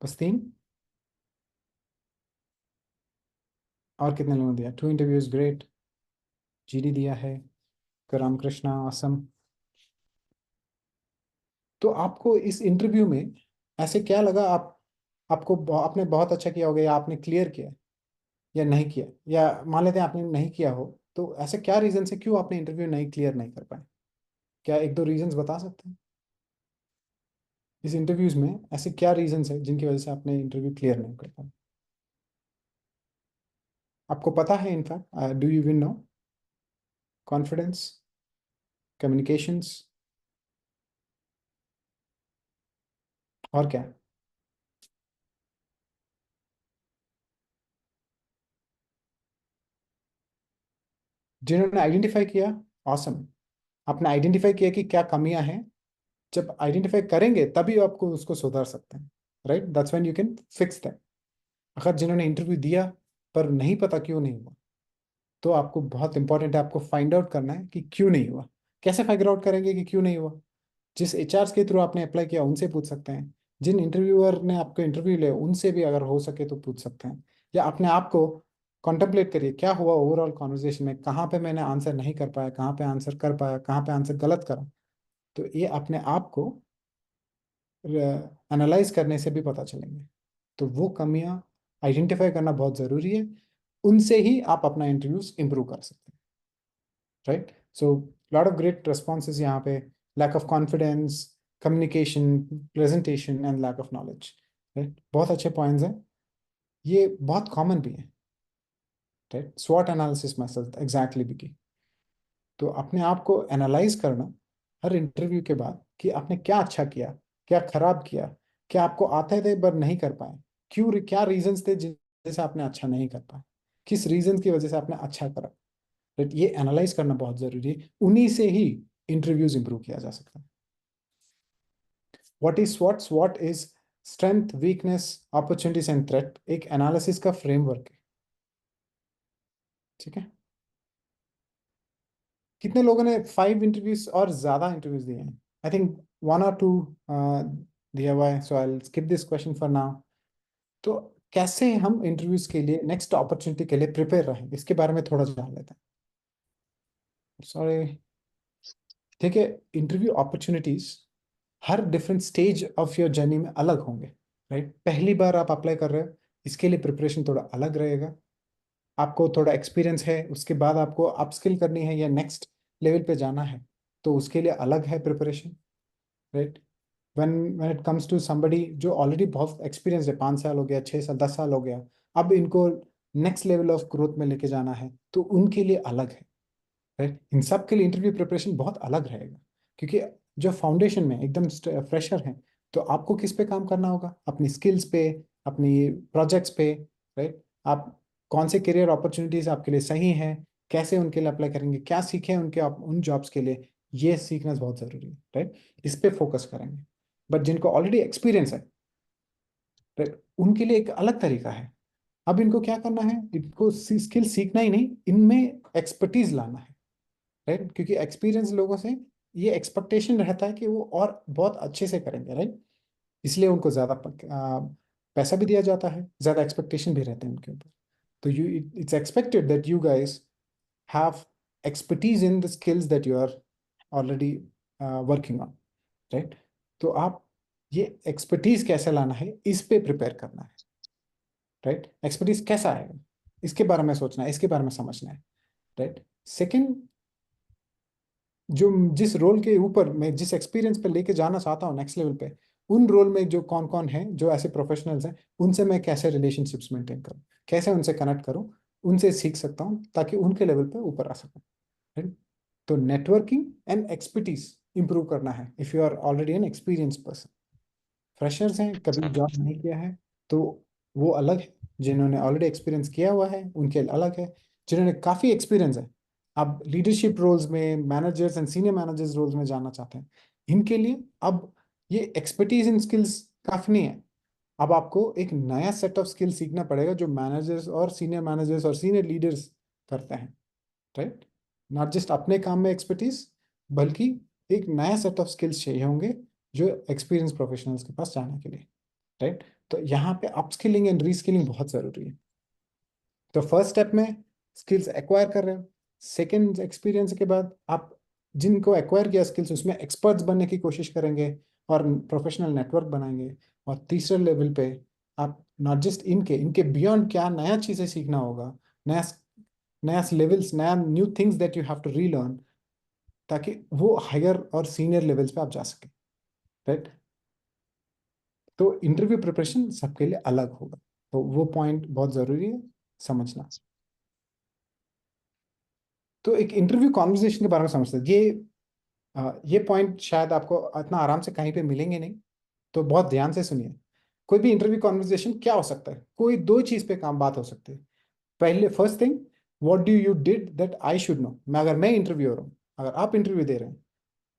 बस 3? और कितने लोगों ने दिया? 2 इंटरव्यूज, ग्रेट। जीडी दिया है, रामकृष्णा, असम। तो आपको इस इंटरव्यू में ऐसे क्या लगा, आपने बहुत अच्छा किया होगा, या आपने क्लियर किया या नहीं किया, या मान लेते हैं आपने नहीं किया हो, तो ऐसे क्या रीजन से क्यों आपने इंटरव्यू नहीं क्लियर नहीं कर पाए? क्या एक दो रीजंस बता सकते हैं? इस इंटरव्यूज में ऐसे क्या रीजंस है जिनकी वजह से आपने इंटरव्यू क्लियर नहीं कर पाए? आपको पता है, in fact do you win no? Confidence, communications, और क्या? जिन्होंने आइडेंटिफाई किया, ऑसम, आपने आइडेंटिफाई किया कि क्या कमियां हैं। जब आइडेंटिफाई करेंगे तभी आपको उसको सुधार सकते हैं, right? That's when you can fix that. अगर जिन्होंने इंटरव्यू दिया पर नहीं पता क्यों नहीं हुआ, तो आपको बहुत इंपॉर्टेंट है, आपको फाइंड आउट करना है कि क्यों नहीं हुआ। कैसे फाइंड आउट करेंगे कि क्यों नहीं हुआ? जिस एचआर के थ्रू आपने अप्लाई किया उनसे पूछ सकते हैं, जिन इंटरव्यूअर ने आपको इंटरव्यू लिया उनसे भी अगर हो सके तो पूछ सकते हैं, या अपने आप को कॉन्टेम्पलेट करिए, क्या हुआ ओवरऑल कॉन्वर्जेशन में, कहाँ पे मैंने आंसर नहीं कर पाया, कहाँ पे आंसर कर पाया, कहाँ पे आंसर गलत करा। तो ये अपने आप को एनालाइज करने से भी पता चलेंगे। तो वो कमियां आइडेंटिफाई करना बहुत ज़रूरी है, उनसे ही आप अपना इंटरव्यूज इंप्रूव कर सकते हैं, right? So lot of great responses यहाँ पे, lack of confidence, communication, presentation and lack of knowledge, right? बहुत अच्छे पॉइंट्स हैं, ये बहुत कॉमन भी है, राइट? स्वॉट एनालिसिस मेथड एग्जैक्टली भी की। तो अपने आप को एनालाइज करना हर इंटरव्यू के बाद कि आपने क्या अच्छा किया, क्या खराब किया, क्या आपको आते थे पर नहीं कर पाए, क्यों, क्या रीजंस थे जिस वजह से आपने अच्छा नहीं कर पाया, किस रीजन की वजह से आपने अच्छा करा, राइट? ये एनालाइज करना बहुत जरूरी है, उन्हीं से ही इंटरव्यूज इंप्रूव किया जा सकता है। What is स्वॉट? स्वॉट is strength, weakness, opportunities and threat, एक एनालिसिस का फ्रेमवर्क है, ठीक है? कितने लोगों ने 5 इंटरव्यूज और ज्यादा इंटरव्यूज दिए हैं? आई थिंक 1 or 2 दिया हुआ है, so I will skip this question for now. तो कैसे हम इंटरव्यूज के लिए, नेक्स्ट अपॉर्चुनिटी के लिए प्रिपेयर रहें, इसके बारे में थोड़ा जान लेते हैं। सॉरी, ठीक है, interview opportunities her different stage of your journey में अलग होंगे, राइट? पहली बार आप अप्लाई कर रहे हो, इसके लिए प्रिपरेशन थोड़ा अलग रहेगा। आपको थोड़ा एक्सपीरियंस है, उसके बाद आपको अपस्किल करनी है या नेक्स्ट लेवल पे जाना है, तो उसके लिए अलग है preparation, right? when it comes to somebody जो ऑलरेडी बहुत एक्सपीरियंस है, 5 साल हो गया, 6 साल, 10 साल हो गया, अब इनको नेक्स्ट लेवल ऑफ ग्रोथ में लेके जाना है, तो उनके लिए अलग है, राइट? इन सब के लिए इंटरव्यू प्रिपरेशन बहुत अलग रहेगा, क्योंकि जो फाउंडेशन में एकदम फ्रेशर हैं, तो आपको किस पे काम करना होगा? अपनी स्किल्स पे, अपनी प्रोजेक्ट्स पे, राइट? आप कौन से करियर अपॉर्चुनिटीज आपके लिए सही हैं, कैसे उनके लिए अप्लाई करेंगे, क्या सीखें उनके उन जॉब्स के लिए, ये सीखना बहुत ज़रूरी है, राइट? इस पे फोकस करेंगे। बट जिनको ऑलरेडी एक्सपीरियंस है, राइट, उनके लिए एक अलग तरीका है। अब इनको क्या करना है? इनको स्किल सीखना ही नहीं, इनमें एक्सपर्टीज लाना है, राइट? क्योंकि एक्सपीरियंस लोगों से ये एक्सपेक्टेशन रहता है कि वो और बहुत अच्छे से करेंगे, राइट? इसलिए उनको ज़्यादा पैसा भी दिया जाता है, ज़्यादा एक्सपेक्टेशन भी रहते हैं उनके ऊपर। तो it's expected that you guys have expertise in the skills that you are already working on, right? तो आप ये एक्सपर्टीज कैसे लाना है, इस पे प्रिपेयर करना है, राइट? एक्सपर्टीज कैसा आएगा, इसके बारे में सोचना है, इसके बारे में समझना है, राइट? सेकंड, जो जिस रोल के ऊपर मैं जिस एक्सपीरियंस पे लेके जाना चाहता हूँ नेक्स्ट लेवल पे, उन रोल में जो कौन कौन है, जो ऐसे प्रोफेशनल्स हैं, उनसे मैं कैसे रिलेशनशिप्स मेंटेन करूँ, कैसे उनसे कनेक्ट करूँ, उनसे सीख सकता हूँ ताकि उनके लेवल पे ऊपर आ सकूँ, राइट? तो नेटवर्किंग एंड एक्सपर्टीज इंप्रूव करना है if you are already an experience person. Freshers हैं, कभी जॉब नहीं किया है, तो वो अलग है, जिन्होंने ऑलरेडी एक्सपीरियंस किया हुआ है उनके अलग है, जिन्होंने काफ़ी एक्सपीरियंस है, अब लीडरशिप रोल्स में, managers and senior managers roles में जाना चाहते हैं, इनके लिए अब ये एक्सपर्टीज इन स्किल्स काफ़ी नहीं है। अब आपको एक नया सेट ऑफ स्किल्स सीखना पड़ेगा जो मैनेजर्स और सीनियर लीडर्स करते हैं, राइट? नॉट जस्ट अपने काम में एक्सपर्टीज, बल्कि एक नया सेट ऑफ स्किल्स चाहिए होंगे जो एक्सपीरियंस प्रोफेशनल्स के पास जाने के लिए, राइट? तो यहाँ पे अपस्किलिंग एंड रीस्किलिंग बहुत ज़रूरी है। तो फर्स्ट स्टेप में स्किल्स एक्वायर कर रहे हो, सेकेंड एक्सपीरियंस के बाद आप जिनको एक्वायर किया स्किल्स, उसमें एक्सपर्ट्स बनने की कोशिश करेंगे और प्रोफेशनल नेटवर्क बनाएंगे, और तीसरे लेवल पे आप नॉट जस्ट इनके बियॉन्ड क्या नया चीज़ें सीखना होगा, नया नया लेवल्स, नया new things that you have to relearn, ताकि वो हायर और सीनियर लेवल्स पे आप जा सकें, राइट? तो इंटरव्यू प्रिपरेशन सबके लिए अलग होगा, तो वो पॉइंट बहुत ज़रूरी है समझना। तो एक इंटरव्यू कॉन्वर्जेशन के बारे में समझते हैं, ये पॉइंट शायद आपको इतना आराम से कहीं पे मिलेंगे नहीं, तो बहुत ध्यान से सुनिए। कोई भी इंटरव्यू कॉन्वर्जेशन क्या हो सकता है? कोई 2 चीज़ पे काम बात हो सकती है। पहले, first thing, what do you did that I should know? अगर मैं इंटरव्यूअर हूँ, अगर आप इंटरव्यू दे रहे हैं,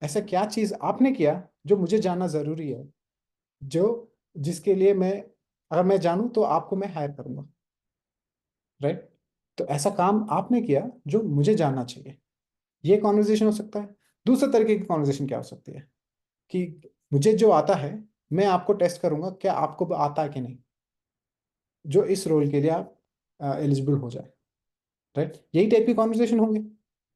ऐसा क्या चीज आपने किया जो मुझे जानना जरूरी है, जो जिसके लिए मैं, अगर मैं जानूं तो आपको मैं हायर करूंगा, राइट? तो ऐसा काम आपने किया जो मुझे जानना चाहिए, ये कॉन्वर्जेशन हो सकता है। दूसरे तरीके की कॉन्वर्जेशन क्या हो सकती है कि मुझे जो आता है मैं आपको टेस्ट करूंगा क्या आपको आता है कि नहीं, जो इस रोल के लिए आप एलिजिबल हो जाए, राइट? यही टाइप की कॉन्वर्जेशन होंगे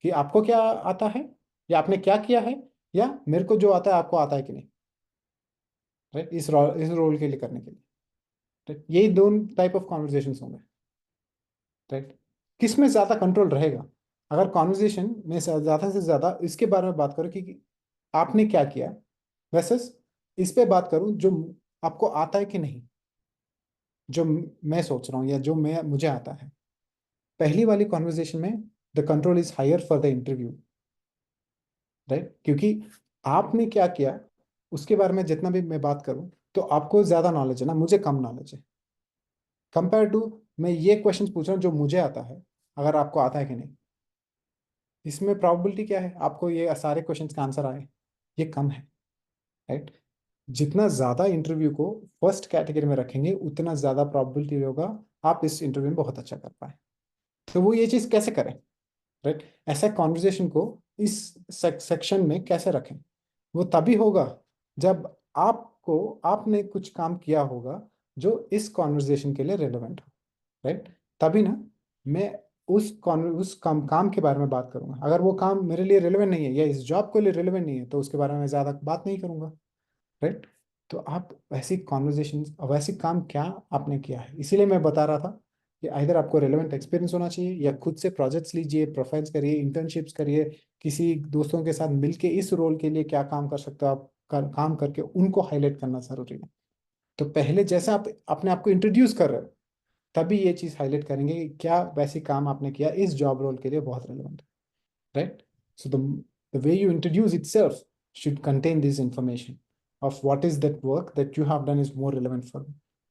कि आपको क्या आता है, या आपने क्या किया है, या मेरे को जो आता है आपको आता है कि नहीं, राइट? इस रोल के लिए करने के लिए, राइट? यही दोनों टाइप ऑफ कॉन्वर्जेशन होंगे, राइट? किस में ज्यादा कंट्रोल रहेगा? अगर कॉन्वर्जेशन में ज्यादा से ज्यादा इसके बारे में बात करो कि आपने क्या किया, वैसेस इस पे बात करूं जो आपको आता है कि नहीं, जो मैं सोच रहा हूँ या जो मैं मुझे आता है। पहली वाली कॉन्वर्जेशन में the control is higher for the interview, right? क्योंकि आपने क्या किया उसके बारे में जितना भी मैं बात करूं तो आपको ज्यादा नॉलेज है ना, मुझे कम नॉलेज है, कंपेयर टू मैं ये क्वेश्चन पूछ रहा हूँ जो मुझे आता है, अगर आपको आता है कि नहीं। इसमें प्रोबेबिलिटी क्या है आपको ये सारे क्वेश्चंस का आंसर आए, ये कम है, राइट? जितना ज्यादा इंटरव्यू को फर्स्ट कैटेगरी में रखेंगे उतना ज्यादा प्रोबेबिलिटी होगा आप इस इंटरव्यू में बहुत अच्छा कर पाए। तो वो ये चीज कैसे करें, राइट? ऐसा कॉन्वर्जेशन को इस सेक्शन में कैसे रखें? वो तभी होगा जब आपने कुछ काम किया होगा जो इस कॉन्वर्जेशन के लिए रेलेवेंट हो, राइट? तभी ना मैं उस काम के बारे में बात करूंगा। अगर वो काम मेरे लिए रेलेवेंट नहीं है या इस जॉब के लिए रेलेवेंट नहीं है तो उसके बारे में ज्यादा बात नहीं करूंगा, राइट? तो आप वैसी कॉन्वर्जेशन, वैसी काम क्या आपने किया है, इसीलिए मैं बता रहा था कि इधर आपको रेलेवेंट एक्सपीरियंस होना चाहिए या खुद से प्रोजेक्ट्स लीजिए, प्रोफाइल्स करिए, इंटर्नशिप्स करिए, किसी दोस्तों के साथ मिलके इस रोल के लिए क्या काम कर सकते हो आप, काम करके उनको हाईलाइट करना जरूरी है। तो पहले जैसे आप अपने आप को इंट्रोड्यूस कर रहे हो तभी ये चीज हाईलाइट करेंगे कि क्या वैसी काम आपने किया इस जॉब रोल के लिए बहुत रेलेवेंट है, right? So the way you introduce itself should contain this information of what is that work that you have done is more relevant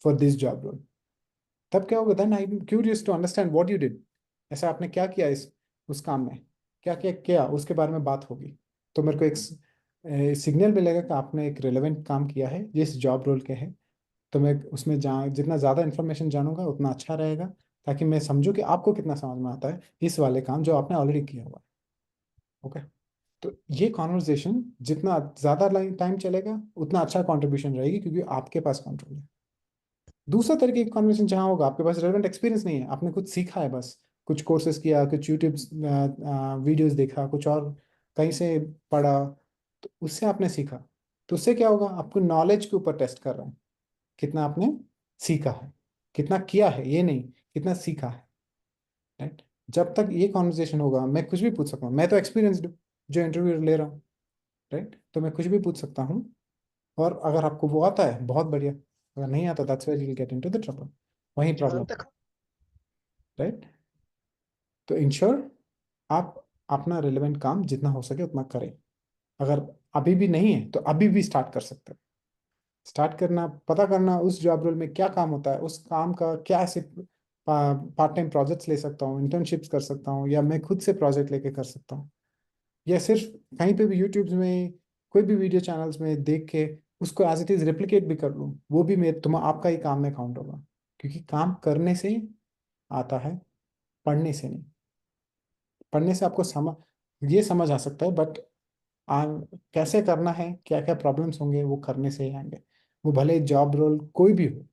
for this job role. तब क्या होगा, then I'm curious to understand what you did. ऐसा आपने क्या किया इस उस काम में, क्या क्या किया उसके बारे में बात होगी, तो मेरे को एक सिग्नल मिलेगा कि आपने एक रेलेवेंट काम किया है जिस जॉब रोल के है। तो मैं उसमें जितना ज़्यादा इन्फॉर्मेशन जानूंगा उतना अच्छा रहेगा, ताकि मैं समझूं कि आपको कितना समझ में आता है इस वाले काम जो आपने ऑलरेडी किया हुआ है। ओके, तो ये कॉन्वर्जेशन जितना ज़्यादा टाइम चलेगा उतना अच्छा कंट्रीब्यूशन रहेगी क्योंकि आपके पास कंट्रोल है। दूसरा तरीके की कॉन्वर्जेशन जहाँ होगा आपके पास रेलेवेंट एक्सपीरियंस नहीं है, आपने कुछ सीखा है, बस कुछ कोर्सेज किया, कुछ यूट्यूब वीडियोस देखा, कुछ और कहीं से पढ़ा, तो उससे आपने सीखा। तो उससे क्या होगा, आपको नॉलेज के ऊपर टेस्ट कर रहा है, कितना आपने सीखा है, कितना किया है, ये नहीं कितना सीखा है, राइट? जब तक ये कॉन्वर्जेशन होगा मैं कुछ भी पूछ सकता हूँ, मैं तो एक्सपीरियंसड हूँ जो इंटरव्यू ले रहा हूँ, राइट? तो मैं कुछ भी पूछ सकता हूँ, और अगर आपको वो आता है बहुत बढ़िया, अगर नहीं आता that's where you will get into the trouble, वही प्रॉब्लम, राइट? तो इंश्योर आप अपना रिलेवेंट काम जितना हो सके उतना करें। अगर अभी भी नहीं है तो अभी भी स्टार्ट कर सकते हैं। स्टार्ट करना, पता करना उस जॉब रोल में क्या काम होता है, उस काम का क्या ऐसे पार्ट टाइम प्रोजेक्ट्स ले सकता हूँ, इंटर्नशिप्स कर सकता हूँ, या मैं खुद से प्रोजेक्ट लेके कर सकता हूँ, या सिर्फ कहीं पे भी यूट्यूब में कोई भी वीडियो चैनल्स में देख के उसको एज इट इज रेप्लिकेट भी कर लूँ, वो भी मैं आपका ही काम में काउंट होगा। क्योंकि काम करने से आता है, पढ़ने से नहीं। पढ़ने से आपको ये समझ आ सकता है, बट कैसे करना है, क्या क्या प्रॉब्लम्स होंगे, वो करने से ही आएंगे। वो भले जॉब रोल कोई भी हो,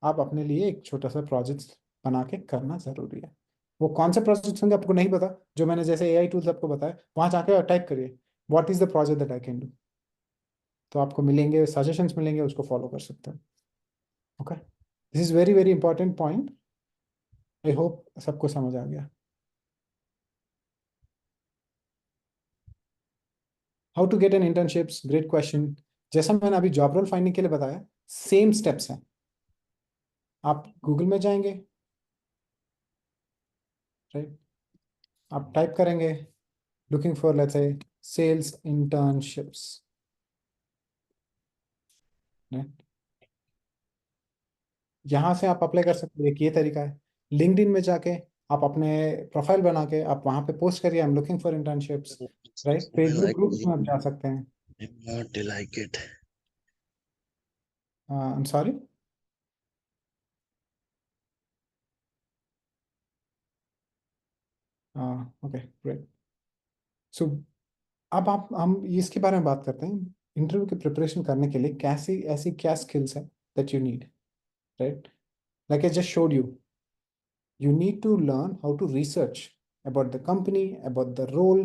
आप अपने लिए एक छोटा सा प्रोजेक्ट बना के करना जरूरी है। वो कौन से प्रोजेक्ट्स होंगे आपको नहीं पता, जो मैंने जैसे एआई टूल्स आपको बताया वहां जाके टाइप करिए what is the project that I can do, तो आपको मिलेंगे सजेशंस, मिलेंगे, उसको फॉलो कर सकते हैं। Okay, this is very very important point. I hope सबको समझ आ गया। How to get an internships, great question. जैसा मैंने अभी जॉब रोल फाइंडिंग के लिए बताया, सेम स्टेप्स हैं। आप गूगल में जाएंगे, राइट? आप टाइप करेंगे looking for let's say sales internships, यहाँ से आप अप्लाई कर सकते हैं। एक ये तरीका है। लिंक्डइन में जाके आप अपने प्रोफाइल बना के आप वहाँ पे पोस्ट करिए, I am looking for internships, right? I Facebook like groups में आप जा सकते हैं। not like it. I am sorry. Okay, great. So अब आप हम इसके बारे में बात करते हैं, इंटरव्यू की प्रिपरेशन करने के लिए कैसी ऐसी क्या स्किल्स है that you need, right? Like I just showed you need to learn how to research about the company, about the role,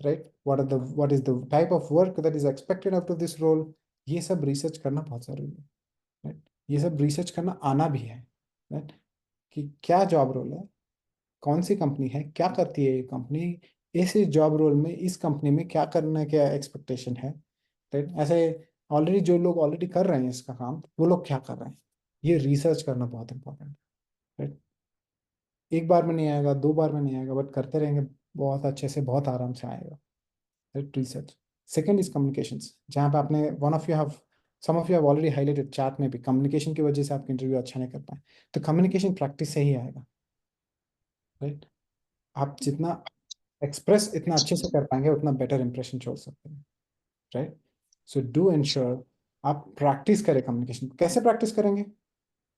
right? What is the type of work that is expected out of this role? ये सब research करना बहुत जरूरी है, right? ये सब research करना आना भी है, राइट? कि क्या जॉब रोल है, कौन सी कंपनी है, क्या करती है ये कंपनी, ऐसे जॉब रोल में इस कंपनी में क्या करने का एक्सपेक्टेशन है, राइट? ऐसे ऑलरेडी जो लोग ऑलरेडी कर रहे हैं इसका काम, वो लोग क्या कर रहे हैं, ये रिसर्च करना बहुत इंपॉर्टेंट है, राइट? एक बार में नहीं आएगा, 2 बार में नहीं आएगा, बट करते रहेंगे बहुत अच्छे से, बहुत आराम से आएगा, right? Research. Second is communications, जहाँ पे आपने some of you have already highlighted chat में भी, कम्युनिकेशन की वजह से आपका इंटरव्यू अच्छा नहीं कर पाए, तो कम्युनिकेशन प्रैक्टिस से ही आएगा, राइट? आप जितना एक्सप्रेस इतना अच्छे से कर पाएंगे उतना बेटर इंप्रेशन छोड़ सकते हैं, राइट? सो डू इंश्योर आप प्रैक्टिस करें कम्युनिकेशन। कैसे प्रैक्टिस करेंगे?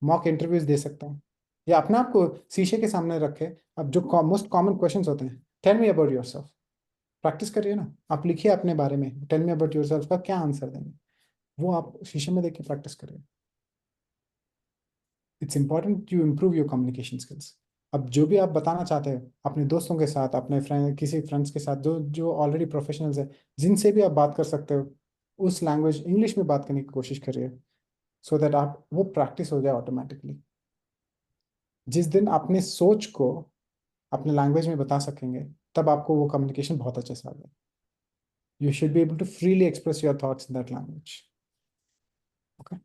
मॉक इंटरव्यूज दे सकते हैं, या अपने आप को शीशे के सामने रखे, अब जो मोस्ट कॉमन क्वेश्चंस होते हैं, tell me about yourself, practice करिए ना, आप लिखिए अपने बारे में, टेल मी अबाउट योरसेल्फ का क्या आंसर देंगे, वो आप शीशे में देख के प्रैक्टिस करिए। It's important you improve your communication skills. अब जो भी आप बताना चाहते हैं अपने दोस्तों के साथ, अपने फ्रेंड, किसी फ्रेंड्स के साथ जो जो ऑलरेडी प्रोफेशनल्स है, जिनसे भी आप बात कर सकते हो, उस लैंग्वेज इंग्लिश में बात करने की कोशिश करिए, सो दैट आप वो प्रैक्टिस हो जाए ऑटोमेटिकली। जिस दिन अपने सोच को अपने लैंग्वेज में बता सकेंगे, तब आपको वो कम्युनिकेशन बहुत अच्छे से आ जाए। You should be able to freely express your thoughts in that language, okay?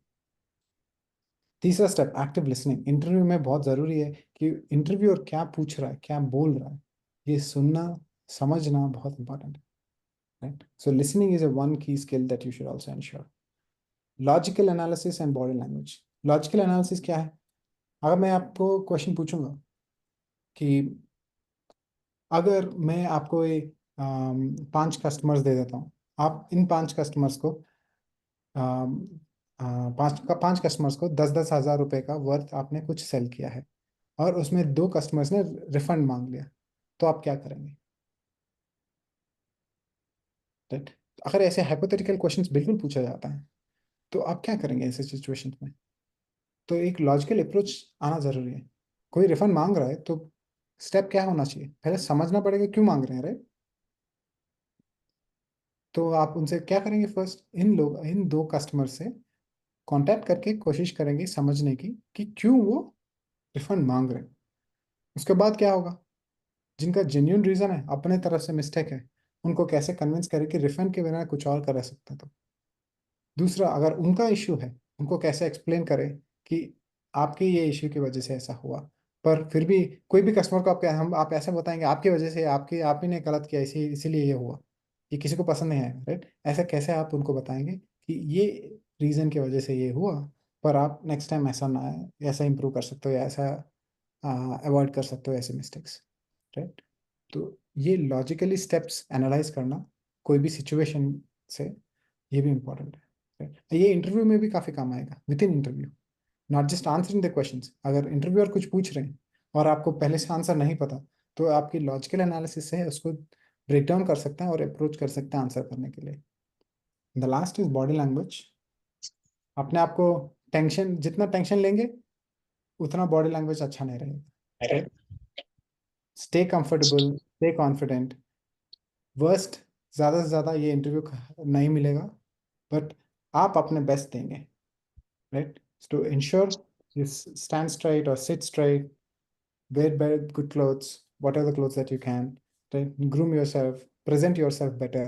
तीसरा स्टेप, एक्टिव लिसनिंग। इंटरव्यू में बहुत ज़रूरी है कि इंटरव्यूअर क्या पूछ रहा है, क्या बोल रहा है, ये सुनना समझना बहुत इंपॉर्टेंट है, right? So listening is a one key skill that you should also ensure. Logical analysis and body language. Logical analysis क्या है? अगर मैं आपको क्वेश्चन पूछूंगा कि अगर मैं आपको ये 5 कस्टमर्स दे देता हूँ, आप इन 5 कस्टमर्स को 5 कस्टमर्स को 10,000 रुपये का वर्थ आपने कुछ सेल किया है, और उसमें 2 कस्टमर्स ने रिफंड मांग लिया, तो आप क्या करेंगे, राइट? अगर ऐसे हाइपोथेटिकल क्वेश्चंस बिल्कुल पूछा जाता है, तो आप क्या करेंगे ऐसे सिचुएशंस में? तो एक लॉजिकल अप्रोच आना जरूरी है। कोई रिफंड मांग रहा है तो स्टेप क्या होना चाहिए, पहले समझना पड़ेगा क्यों मांग रहे हैं, राइट? तो आप उनसे क्या करेंगे, फर्स्ट इन 2 कस्टमर से कांटेक्ट करके कोशिश करेंगे समझने की कि क्यों वो रिफंड मांग रहे हैं। उसके बाद क्या होगा, जिनका जेन्युइन रीजन है, अपने तरफ से मिस्टेक है, उनको कैसे कन्विंस करें कि रिफंड के बिना कुछ और कर सकते हैं। तो दूसरा, अगर उनका इश्यू है, उनको कैसे एक्सप्लेन करें कि आपके ये इश्यू की वजह से ऐसा हुआ, पर फिर भी कोई भी कस्टमर को आप ऐसा बताएंगे आपकी वजह से, आप ही ने गलत किया, इसीलिए ये हुआ, ये किसी को पसंद नहीं आएगा, राइट? ऐसा कैसे आप उनको बताएंगे कि ये रीज़न की वजह से ये हुआ, पर आप नेक्स्ट टाइम ऐसा ना, ऐसा इंप्रूव कर सकते हो, या ऐसा अवॉइड कर सकते हो ऐसे मिस्टेक्स, राइट? तो ये लॉजिकली स्टेप्स एनालाइज करना कोई भी सिचुएशन से, ये भी इम्पोर्टेंट है, right? ये इंटरव्यू में भी काफ़ी काम आएगा, with in interview, not just answering the questions. अगर इंटरव्यूअर कुछ पूछ रहे हैं और आपको पहले से आंसर नहीं पता, तो आपकी लॉजिकल एनालिसिस से उसको ब्रेक डाउन कर सकते हैं और अप्रोच कर सकते हैं आंसर करने के लिए। The last is body language. अपने आप को जितना टेंशन लेंगे उतना बॉडी लैंग्वेज अच्छा नहीं रहेगा, stay comfortable, stay confident. Worst, ज़्यादा से ज़्यादा ये इंटरव्यू नहीं मिलेगा, बट आप अपने बेस्ट देंगे, right? So to ensure you stand straight or sit straight, wear good clothes, what are the clothes that you can, right? Groom yourself, present yourself better,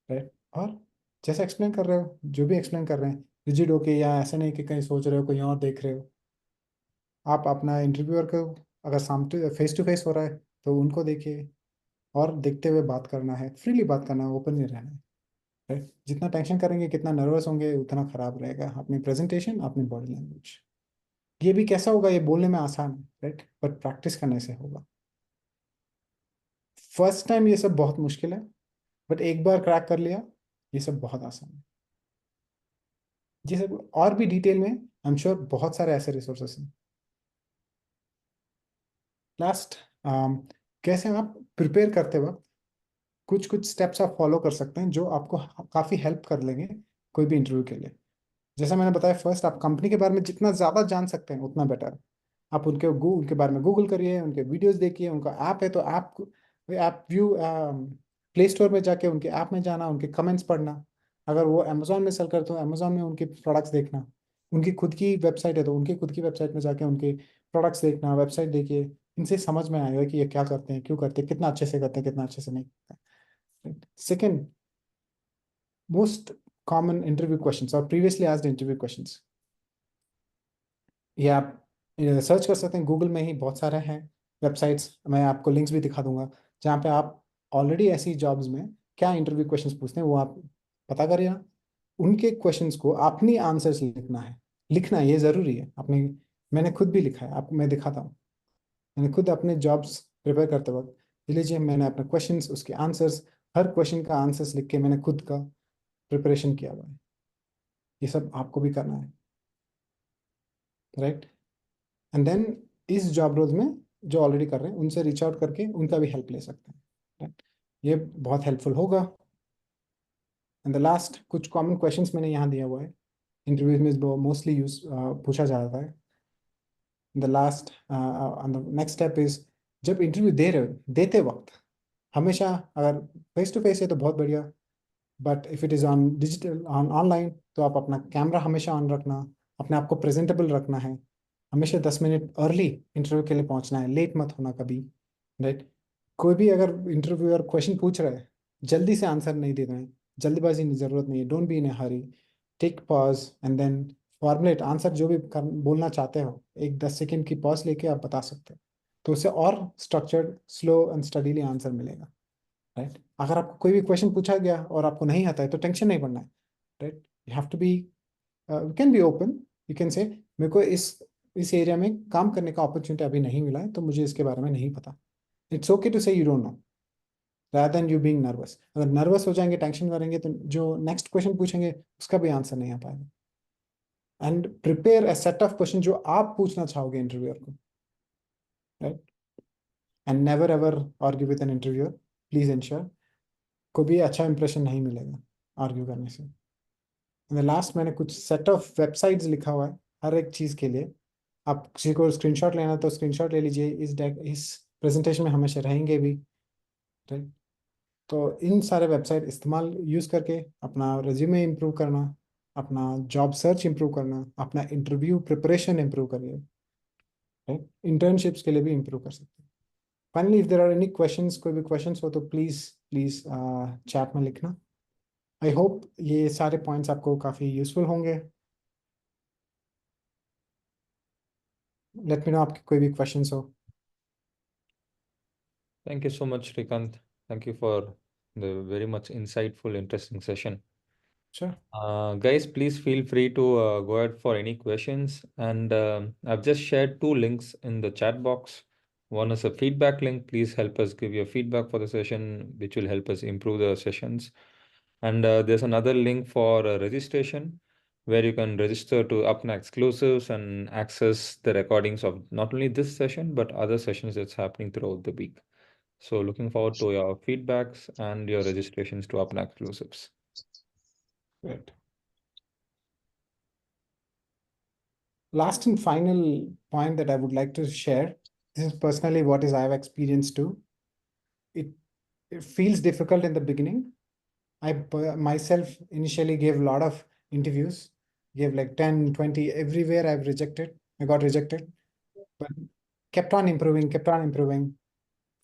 right? और जैसे एक्सप्लेन कर रहे हो, जो भी एक्सप्लेन कर रहे हैं, रिजिड होके, या ऐसे नहीं कि कहीं सोच रहे हो कहीं और देख रहे हो। आप अपना इंटरव्यूअर को अगर सामने फेस टू फेस हो रहा है तो उनको देखिए, और देखते हुए बात करना है, फ्रीली बात करना है, ओपन नहीं रहना है, राइट? जितना टेंशन करेंगे, कितना नर्वस होंगे, उतना खराब रहेगा अपनी प्रेजेंटेशन, अपनी बॉडी लैंग्वेज। ये भी कैसा होगा, ये बोलने में आसान है, राइट, बट प्रैक्टिस करने से होगा। फर्स्ट टाइम ये सब बहुत मुश्किल है, बट एक बार क्रैक कर लिया ये सब बहुत आसान है। ये सब और भी डिटेल में आई एम श्योर बहुत सारे ऐसे रिसोर्सेस हैं। लास्ट, कैसे आप प्रिपेयर करते वक्त कुछ कुछ स्टेप्स आप फॉलो कर सकते हैं जो आपको काफ़ी हेल्प कर लेंगे कोई भी इंटरव्यू के लिए। जैसा मैंने बताया, फर्स्ट आप कंपनी के बारे में जितना ज़्यादा जान सकते हैं उतना बेटर है। आप उनके बारे में गूगल करिए, उनके वीडियोस देखिए, उनका ऐप है तो ऐप व्यू, प्ले स्टोर में जाके उनके ऐप में जाना, उनके कमेंट्स पढ़ना। अगर वो अमेजोन में सेल करते हो, अमेजोन में उनके प्रोडक्ट्स देखना। उनकी खुद की वेबसाइट है तो उनकी खुद की वेबसाइट में जाके उनके प्रोडक्ट्स देखना, वेबसाइट देखिए। इनसे समझ में आएगा कि ये क्या करते हैं, क्यों करते हैं, कितना अच्छे से करते हैं, कितना अच्छे से नहीं करते हैं। Second, most common interview questions और प्रीवियसली आस्क्ड इंटरव्यू क्वेश्चंस, ये आप सर्च कर सकते हैं गूगल में ही, बहुत सारे हैं वेबसाइट्स, मैं आपको लिंक्स भी दिखा दूंगा जहाँ पे आप ऑलरेडी ऐसी जॉब्स में क्या इंटरव्यू क्वेश्चंस पूछते हैं वो आप पता करिए ना। उनके क्वेश्चंस को अपनी आंसर्स लिखना ये ज़रूरी है अपनी। मैंने खुद भी लिखा है, आपको मैं दिखाता हूँ। मैंने खुद अपने जॉब्स प्रिपेयर करते वक्त, ये लीजिए, मैंने अपने क्वेश्चंस, उसके आंसर्स, हर क्वेश्चन का आंसर्स लिख के मैंने खुद का प्रिपरेशन किया हुआ है। ये सब आपको भी करना है, राइट। एंड देन इस जॉब रोल में जो ऑलरेडी कर रहे हैं उनसे रीच आउट करके उनका भी हेल्प ले सकते हैं, राइट। ये बहुत हेल्पफुल होगा। एंड द लास्ट, कुछ कॉमन क्वेश्चंस मैंने यहाँ दिया हुआ है, इंटरव्यूज में मोस्टली पूछा जाता है। The last next step is, जब इंटरव्यू देते वक्त हमेशा, अगर फेस टू फेस है तो बहुत बढ़िया, but if it is on digital, online, तो आप अपना कैमरा हमेशा ऑन रखना, अपने आप को प्रेजेंटेबल रखना है, हमेशा 10 मिनट अर्ली इंटरव्यू के लिए पहुंचना है, लेट मत होना कभी, राइट। कोई भी अगर इंटरव्यूअर क्वेश्चन पूछ रहा है, जल्दी से आंसर नहीं देना है, जल्दबाजी की जरूरत नहीं है, don't be in a hurry, take pause and then formulate answer. जो भी बोलना चाहते हो, एक 10 सेकेंड की पॉज लेके आप बता सकते हो, तो उससे और structured, slow and steadily answer मिलेगा, राइट। अगर आपको कोई भी क्वेश्चन पूछा गया और आपको नहीं आता है तो टेंशन नहीं पड़ना है, right. You have to be, you can be open, you can say मेरे को इस एरिया में काम करने का अपॉर्चुनिटी अभी नहीं मिला है तो मुझे इसके बारे में नहीं पता। इट्स ओके टू से you don't know, rather than you being nervous। अगर नर्वस हो जाएंगे, टेंशन करेंगे, तो जो नेक्स्ट क्वेश्चन पूछेंगे उसका भी आंसर नहीं आ पाएगा। And prepare a set of question जो आप पूछना चाहोगे इंटरव्यूअर को, right. And never ever argue with an interviewer, please ensure, को भी अच्छा इंप्रेशन नहीं मिलेगा आर्ग्यू करने से। लास्ट, मैंने कुछ सेट ऑफ वेबसाइट्स लिखा हुआ है हर एक चीज़ के लिए। आप किसी को स्क्रीनशॉट लेना तो स्क्रीनशॉट ले लीजिए, इस प्रेजेंटेशन में हमेशा रहेंगे भी, राइट। तो इन सारे वेबसाइट इस्तेमाल यूज़ करके अपना रिज्यूमे इम्प्रूव करना, अपना जॉब सर्च इम्प्रूव करना, अपना इंटरव्यू प्रिपरेशन इम्प्रूव करिए, राइट। इंटर्नशिप्स के लिए भी इम्प्रूव कर सकते हैं। Finally, if there are any questions, कोई भी क्वेश्चंस हो तो प्लीज़ प्लीज़ चैट में लिखना। आई होप ये सारे पॉइंट्स आपको काफ़ी यूजफुल होंगे। लेट मी नो आपके कोई भी क्वेश्चंस हो। Thank you so much, Srikanth. Thank you for the very much insightful, interesting session. Sure. Guys, please feel free to go ahead for any questions. And I've just shared 2 links in the chat box. One is a feedback link. Please help us give your feedback for the session, which will help us improve the sessions. And there's another link for registration, where you can register to Upna exclusives and access the recordings of not only this session, but other sessions that's happening throughout the week. So looking forward to your feedbacks and your registrations to Upna exclusives. Great. Last and final point that I would like to share, this is personally what is I have experienced too. It feels difficult in the beginning. I myself initially gave a lot of interviews, gave like 10, 20, everywhere I got rejected, but kept on improving.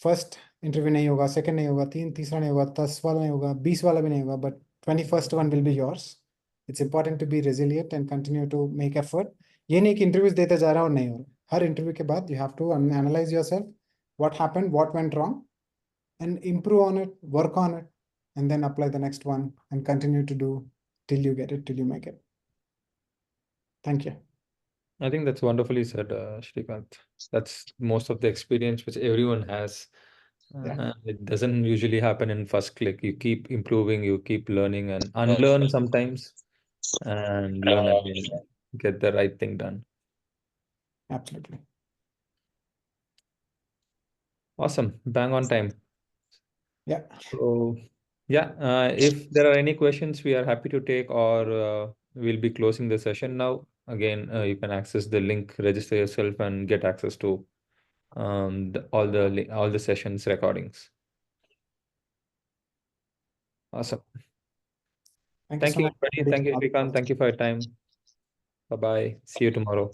First interview नहीं होगा, second नहीं होगा, तीसरा नहीं होगा, 10 वाला नहीं होगा, 20 वाला भी नहीं होगा, but 21st one will be yours. It's important to be resilient and continue to make effort. ये नहीं कि इंटरव्यूज देते जा रहा और नहीं हो रहा। हर इंटरव्यू के बाद you have to analyze yourself, what happened, what went wrong, and improve on it, work on it, and then apply the next one and continue to do till you get it, till you make it. Thank you. I think that's wonderfully said, Shrikant. That's most of the experience which everyone has. Yeah. It doesn't usually happen in first click. You keep improving, you keep learning and unlearn sometimes and learn again, get the right thing done. Absolutely. Awesome. Bang on time. Yeah. So, yeah, if there are any questions, we are happy to take, or we'll be closing the session now. Again, you can access the link, register yourself, and get access to all the sessions recordings. Awesome. Thank you Thank so you, much. everybody. Thank you, Shrikant. Thank you for your time. Bye bye. See you tomorrow.